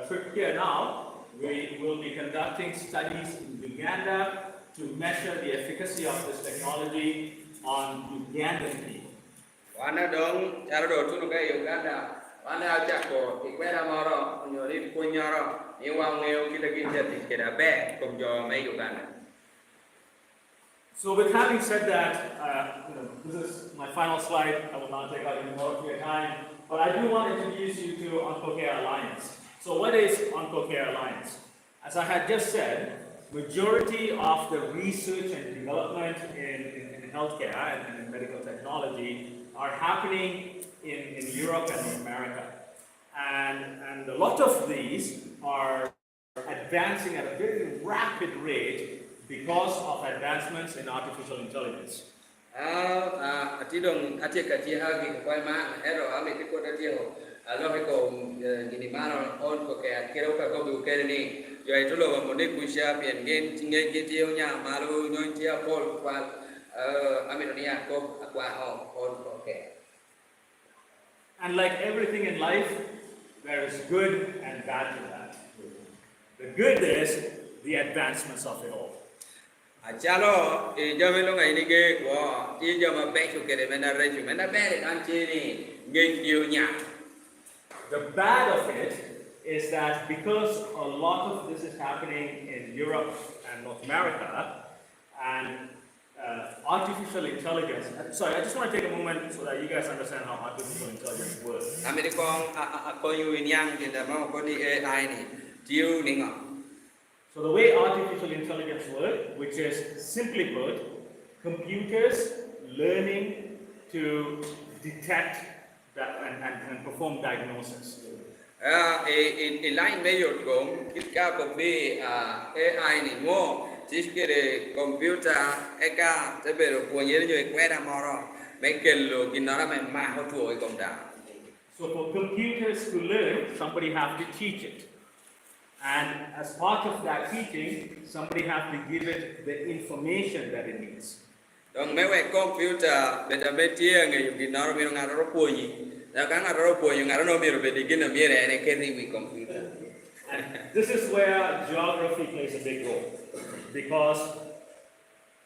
trip here now, we will be conducting studies in Uganda to measure the efficacy of this technology on Ugandan people. wana dong cara do tu ka Uganda wana cha ko ikwera moro nyori kunyoro ni wa ngeo kita kinja ti keda be kom jo me Uganda. So with having said that, this is my final slide. I will not take out any more of your time, but I do want to introduce you to OncoCare Alliance. So what is OncoCare Alliance? As I had just said, majority of the research and development in healthcare and in medical technology are happening in Europe and in America. And a lot of these are advancing at a very rapid rate because of advancements in artificial intelligence. Atidong atie ha gi ko ma ero ame ti ko ti ho alo he ko gini mano on ko ke kero ka ko bu ke ni yo ai tulo mo ne ku sha bien gen nge ge ti nya ma lu nyo ti a pol kwa ame no ya ko akwa ho on ko ke. And like everything in life, there is good and bad to that. The good is the advancements of it all. Achalo e jame lo ngai ni ge wo ti jama be chu ke de mena re chu mena be kan chi ni ge ti nya. The bad of it is that because a lot of this is happening in Europe and North America, and artificial intelligence. Sorry, I just want to take a moment so that you guys understand how artificial intelligence works. Amerikong ko yu nyang ti da mo ko ni AI ni tiu ni nga. So the way artificial intelligence works, which is simply put, computers learning to detect that and perform diagnosis. Line measure kong kita ko be AI ni mo tiskere computer eka tebero puonye nyo ekwera moro mekelo ginara me ma ho tuo kong da. So for computers to learn, somebody has to teach it. And as part of that teaching, somebody has to give it the information that it needs. Dong mewe computer beda betie nge ginara mi ngaro puonyi. Na kan ngaro puonyi ngaro no mi ro bedi gina mi re ne keri wi computer. And this is where geography plays a big role, because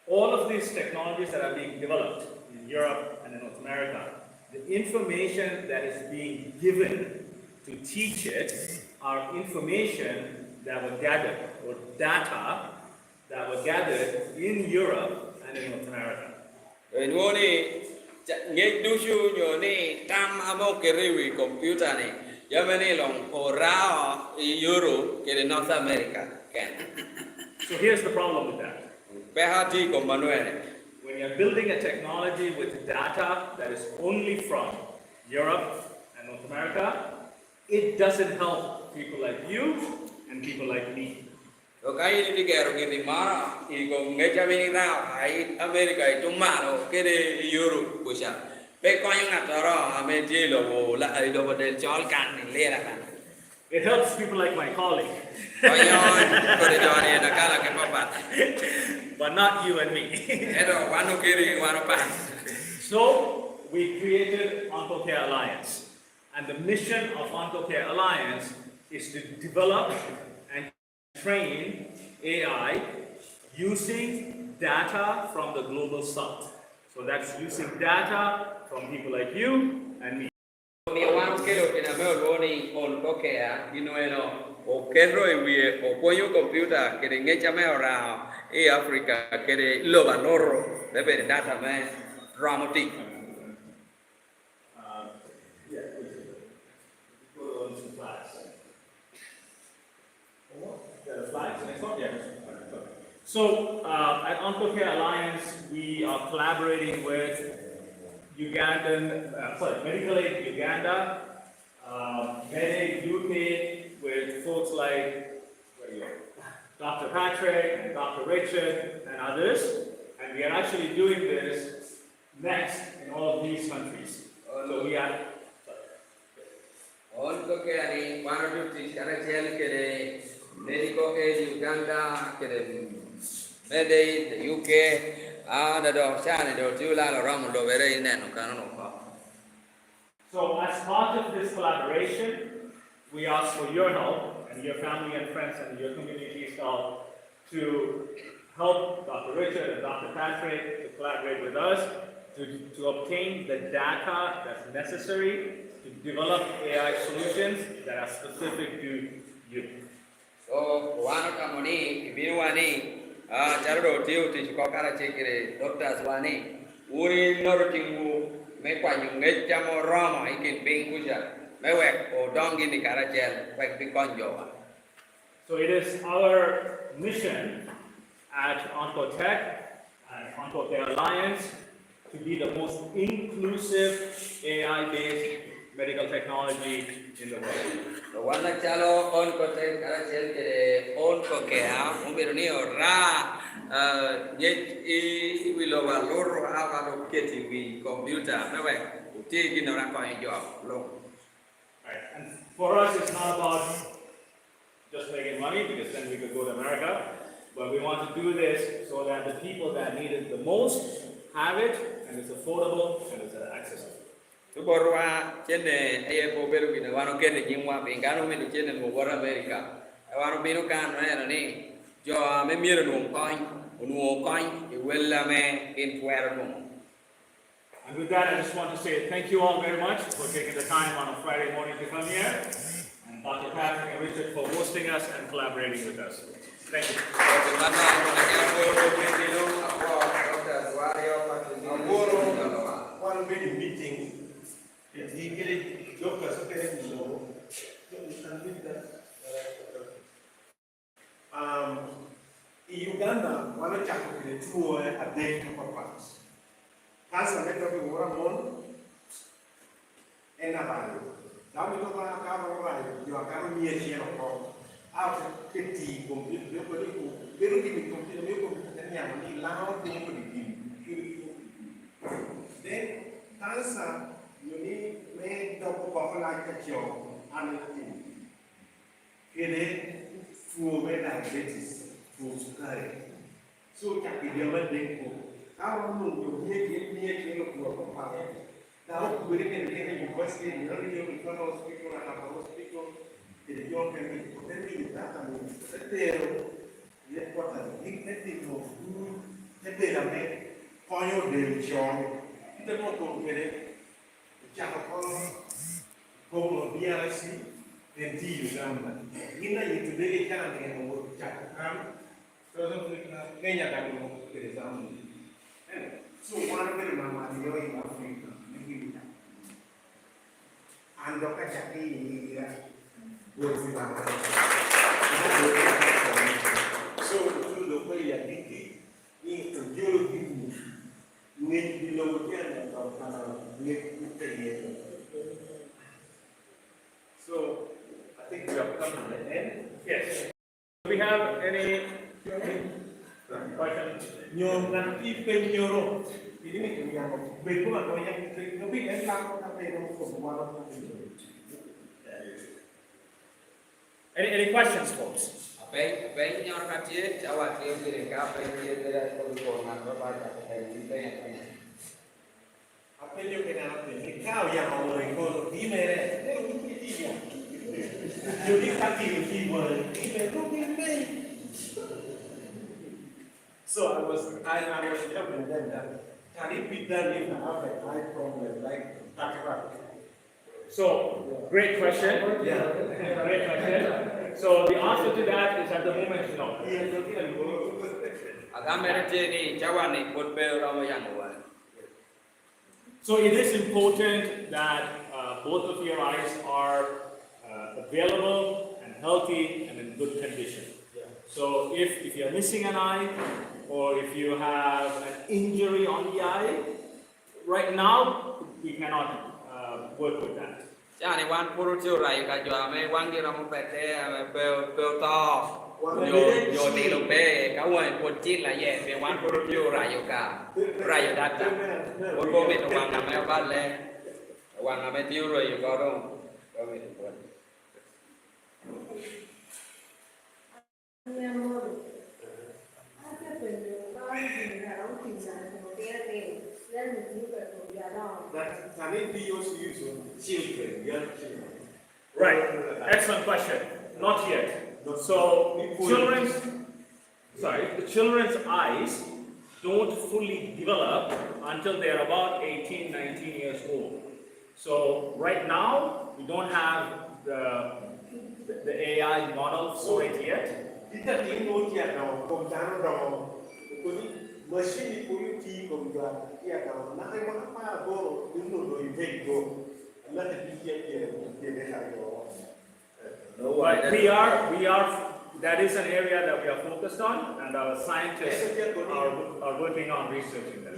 all of these technologies that are being developed in Europe and in North America, the information that is being given to teach it are information that were gathered, or data that were gathered in Europe and in North America. Nge dushu nyoni tam amo kerewi computer ni Germany long ora Europe ke North America ken. So here's the problem with that. Behati ko manuel. When you're building a technology with data that is only from Europe and North America, it doesn't help people like you and people like me. Okay, ini kero gini mara, iko ngeja mini rao, ai Amerika itu maro, kere Europe kusha. Pe koyong atoro, ame jelo wo la ai do bodel chol kan ni lera kan. It helps people like my colleague. Koyong kore jone na kala ke papat. But not you and me. Edo wanu kiri wanu pas. So we created OncoCare Alliance, and the mission of OncoCare Alliance is to develop and train AI using data from the global south. So that's using data from people like you and me. Mi wan kelo kina me oloni on kokea inoeno o kerro e wie o ponyo computer kede ngecha me ora e Africa kede loba loro bebe data me dramatic. Yeah, put on some flags. Yeah, the flags, next one, yeah. So, at Uncle Care Alliance, we are collaborating with Medical Aid Uganda, Medic UK, with folks like Dr. Patrick and Dr. Richard and others, and we are actually doing this next in all of these countries. So we are. On kokea ni wana duty kana jel kede Medical Aid Uganda kede Medic the UK da do chane do tula lo ramo do vere ineno kana no pa. So as part of this collaboration, we ask for your help and your family and friends and your community's help to help Dr. Richard and Dr. Patrick to collaborate with us to obtain the data that's necessary to develop AI solutions that are specific to you. So wana kamoni ibiwani charo tiu ti ko kara chekire doctors wani uri norotingu me kwanyu ngecha mo roma ikin pinkusha me wek o dongi ni kara chel wek pikonjo. So it is our mission at Oncotech and Oncotech Alliance to be the most inclusive AI-based medical technology in the world. So wana chalo on kote kara chel kere on kokea umbiro ni ora yet I wilo wa loro hawa do keti wi computer me wek uti ginora ko job lo. Right. And for us, it's not about just making money, because then we could go to America. But we want to do this so that the people that need it the most have it, and it's affordable, and it's accessible. Tu borwa chene aye po beru kina wano kene jingwa pingano me du chene mo bora America. Wano bino kan no ni jo me mira no coin e wella me in fuera no. And with that, I just want to say thank you all very much for taking the time on a Friday morning to come here, and Dr. Patrick and Richard for hosting us and collaborating with us. Thank you. One very meeting, he get it, doctors, okay, so, in Uganda, one chapter in the tour a day to papas. As a matter of one and a value. Now we don't have a value, you are coming here of after 50 computer, very good computer, and loud then, cancer, you need made double coffee like a job and a thing. It for diabetes, for sukari. So, Capidium Denko. How long you make me a kilo of power? Now, we can get a university in the hospital and a hospital. The young can be protected that and the yet what a dignity of food, the day Poyo del John, the local get Japon, Homo DRC, and T Uganda. In a today, can and work Japan, Kenya can work the exam. So one of them, Mamma, you're in Africa, and Dr. Jackie works in Africa. So, to the way I think into Europe. So, I think we have come to the end. Yes. Do we have any questions? Nyom nanti penyoro. Ini yang betul atau yang tapi yang kamu kata yang semua Any questions, folks? Apa nyor kacie jawab dia kiri apa dia tidak perlu nak berbaca kita yang apa yang kena ini kau yang mau ikut di mana? Jadi kaki di mana? So I was jumping then that can it be done if I have an eye problem like cataract? So, great question. Great question. So the answer to that is at the moment no. So it is important that both of your eyes are available and healthy and in good condition. So if you're missing an eye or if you have an injury on the eye, right now we cannot work with that. Can it be also used on children, young children? Right. Excellent question. Not yet. So the children's eyes don't fully develop until they're about 18, 19 years old. So right now we don't have the AI model for it yet. Machine politique comme ça, il y a dans la pas bon, nous nous inventons. Là, But that is an area that we are focused on, and our scientists are working on researching that.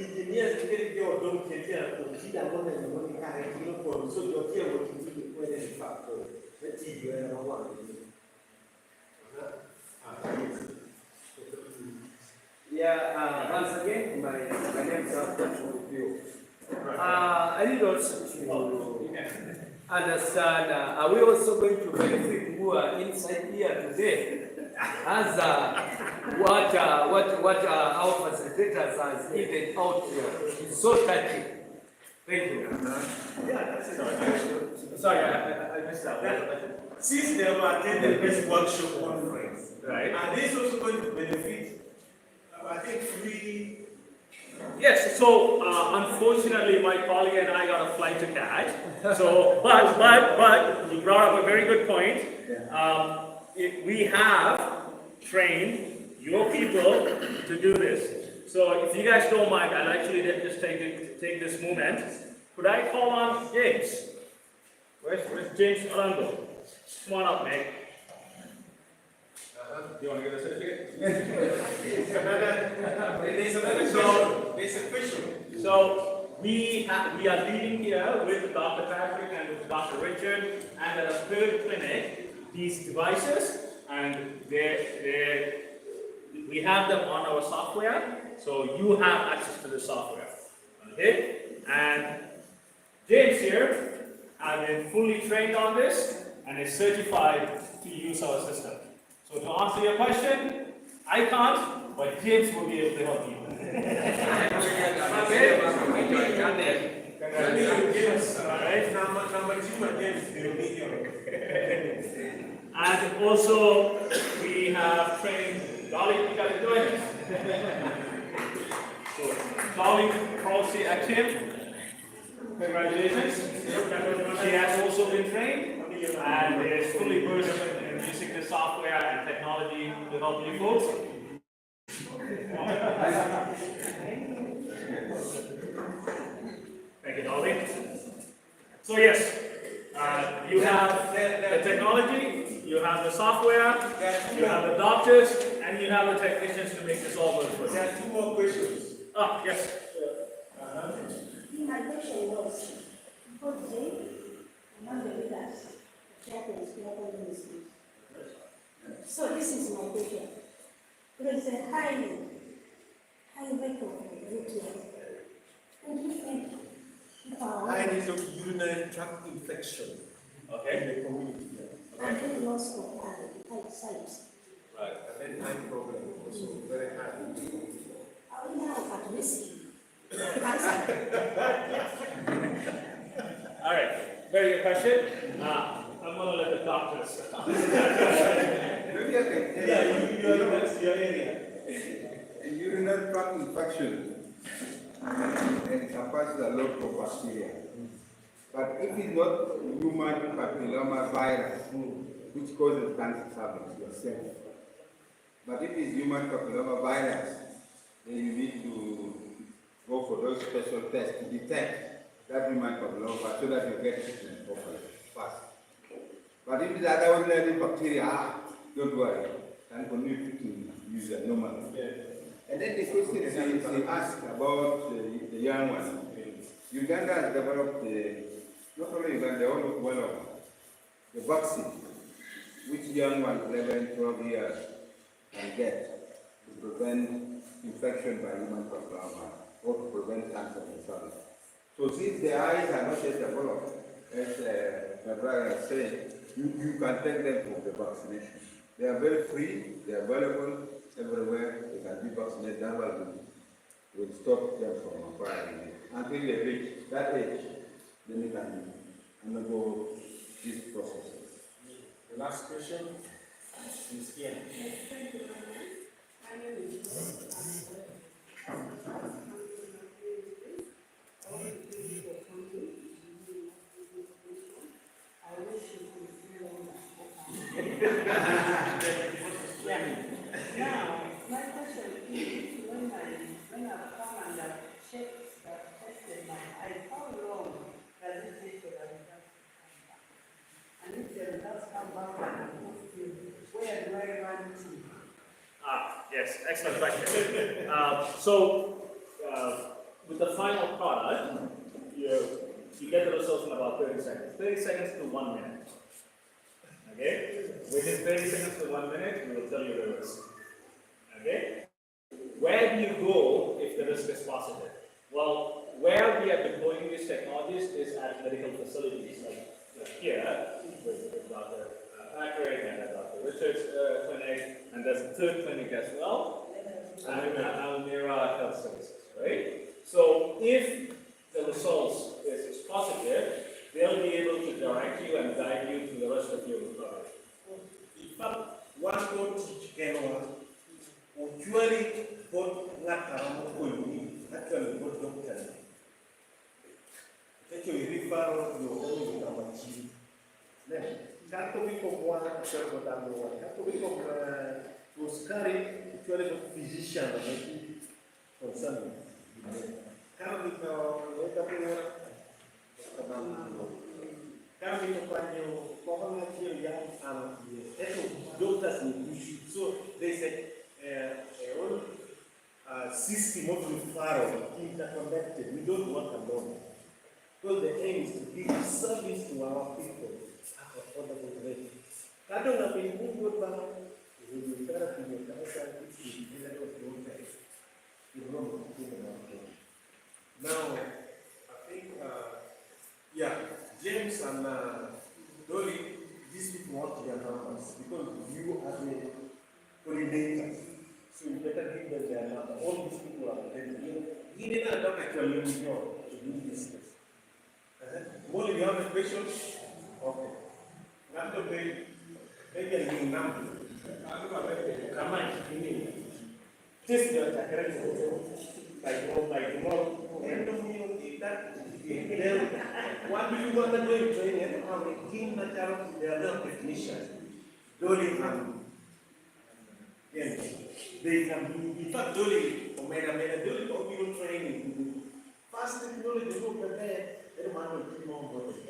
Once again, my name is Acholi. I need also to understand, are we also going to benefit who are inside here today? As what our facilitators has given out here is so touching. Thank you. Sorry, I missed that. Since they have attended this workshop conference, Right. are they also going to benefit? I think free. Yes, so unfortunately my colleague and I got a flight to catch. So, but you brought up a very good point. We have trained your people to do this. So if you guys don't mind, I'll actually just take this moment. Could I call on James? Where's James Orlando? Come on up, mate. Do you want to get a certificate? So we are leading here with Dr. Patrick and with Dr. Richard and at a third clinic these devices, and we have them on our software, so you have access to the software. Okay? And James here has been fully trained on this and is certified to use our system. So to answer your question, I can't, but James will be able to help you. Congratulations. All right. And also, we have trained Dolly. You got to join us. So, Dolly Crossy Akim. Congratulations. She has also been trained and is fully versed in using the software and technology to help you folks. Thank you, Dolly. So yes, you have the technology, you have the software, you have the doctors, and you have the technicians to make this all work for you. There are two more questions. Ah, yes. My question was, for today, among the leaders, chaplains, local ministries. So this is my question. There is a high rate of UTI. And you think I need of urinary tract infection in Okay. the community. and then loss of eyesight. Right, and then eye problem also very high. Are we now at risk? All right. Very good question. I'm going to let the doctors. Yeah, that's your area. A urinary tract infection encompasses a lot of bacteria. But if it's not human papilloma virus, which causes cancer cells yourself, but if it's human papilloma virus, then you need to go for those special tests to detect that human papilloma so that you get treatment properly, fast. But if it's other ordinary bacteria, don't worry, and continue to use it normally. And then the question they asked about the young ones. Uganda has developed, not only Uganda, all of well, the vaccine, which young ones 11, 12 years can get to prevent infection by human papilloma or to prevent cancer themselves. So since the eyes are not yet developed, as my brother has said, you can take them for the vaccination. They are very free, they are available everywhere, they can be vaccinated. That will stop them from acquiring it. Until they reach that age, then they can undergo these processes. The last question is here. Thank you, my name is I wish you could feel Now, my question is, when I come and check tested my eye, how long does it take for the results to come back? And if the results come back and where do I run to? Yes, excellent question. With the final product, you get the results in about 30 seconds. 30 seconds to 1 minute. Okay? Within 30 seconds to 1 minute, we will tell you the risk. Okay? Where do you go if the risk is positive? Well, where we are deploying these technologies is at medical facilities like here, with Dr. Patrick and Dr. Richard's clinic, and there's a third clinic as well, and Almira Health Services, right? So if the results is positive, they'll be able to direct you and guide you through the rest of your recovery. In fact, one go teach Genoa, usually both actually both doctors. Actually, refer your own information. Then, can't we come one server than one? Can't we come to carry actually the physician concerning? Can't we kami tukanyo pohon kecil yang itu doctors issue. So they said system of referral interconnected. We don't work alone. Because the aim is to give service to our people at affordable rate. Kadang nak pinjam buat bang, itu cara pinjam saya itu tidak ada proses. Now, I think, James and Dolly, these people want their numbers because you are the coordinators. So you better give them their number. All these people are attending. He didn't have actually to do this. Molly, you have a question? Okay. Not to pay. Maybe a new number. Come on, you need. Just the by tomorrow. And that. What do you want to do in training? How we team the child, they are not technicians. Dolly and yes, they can be, in fact, Dolly, or Dolly, or you training. First, Dolly, they look at that, they don't want to keep on going.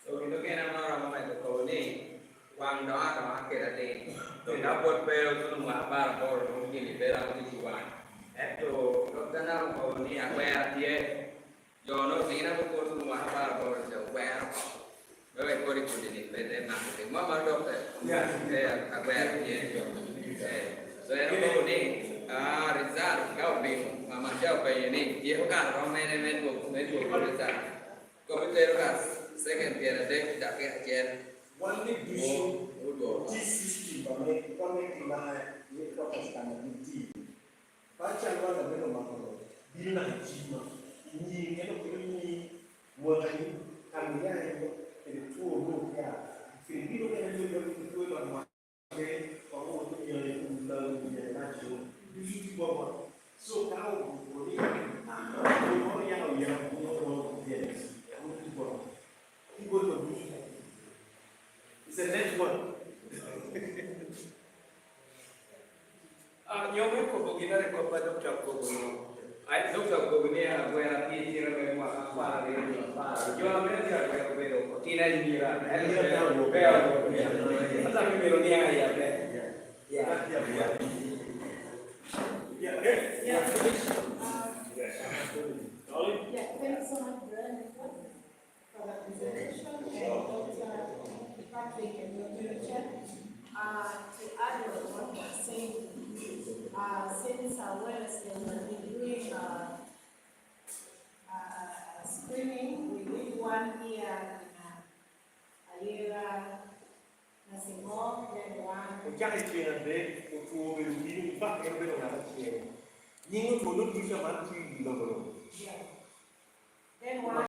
So kita kena orang ramai tu kau ni, wang doa kita ni, kita buat bel tu semua apa bor mungkin bel mungkin cuan. Eto dokter kau ni aku dia, jono ni nak buat semua apa bor jauh bayar. Baik kau ikut ini, betul nak. Mama dokter, ya, aku dia. Saya kau ni, Rizal kau bingung, mama jauh bayar ni, dia bukan orang manajemen kau Rizal. Kau betul kan? Second tier, tidak kaya One big issue, this system, connect line, we focus on the team. Baca luar dari rumah kau, bila cima, ini kalau ini mulai kami yang itu rupiah, film yang itu orang makai, kalau untuk yang lalu yang naju, itu bawa. So kalau boleh, la guerra di tiro per una fare io la vedo che vedo tira in mira vero ma mi vedo neanche a te Yeah, thanks so much, Brian, for the presentation, and Dr. Patrick and Dr. Richard. To add on what you are saying, since Wednesday we'll be doing screening, we did 1 year in lira, nothing more than one. Chắc là chuyện là đấy, một chùa về đi bắt em bên nào chuyện. Nhưng mà chùa nước đi cho bán chi gì đâu rồi. Yeah. Then one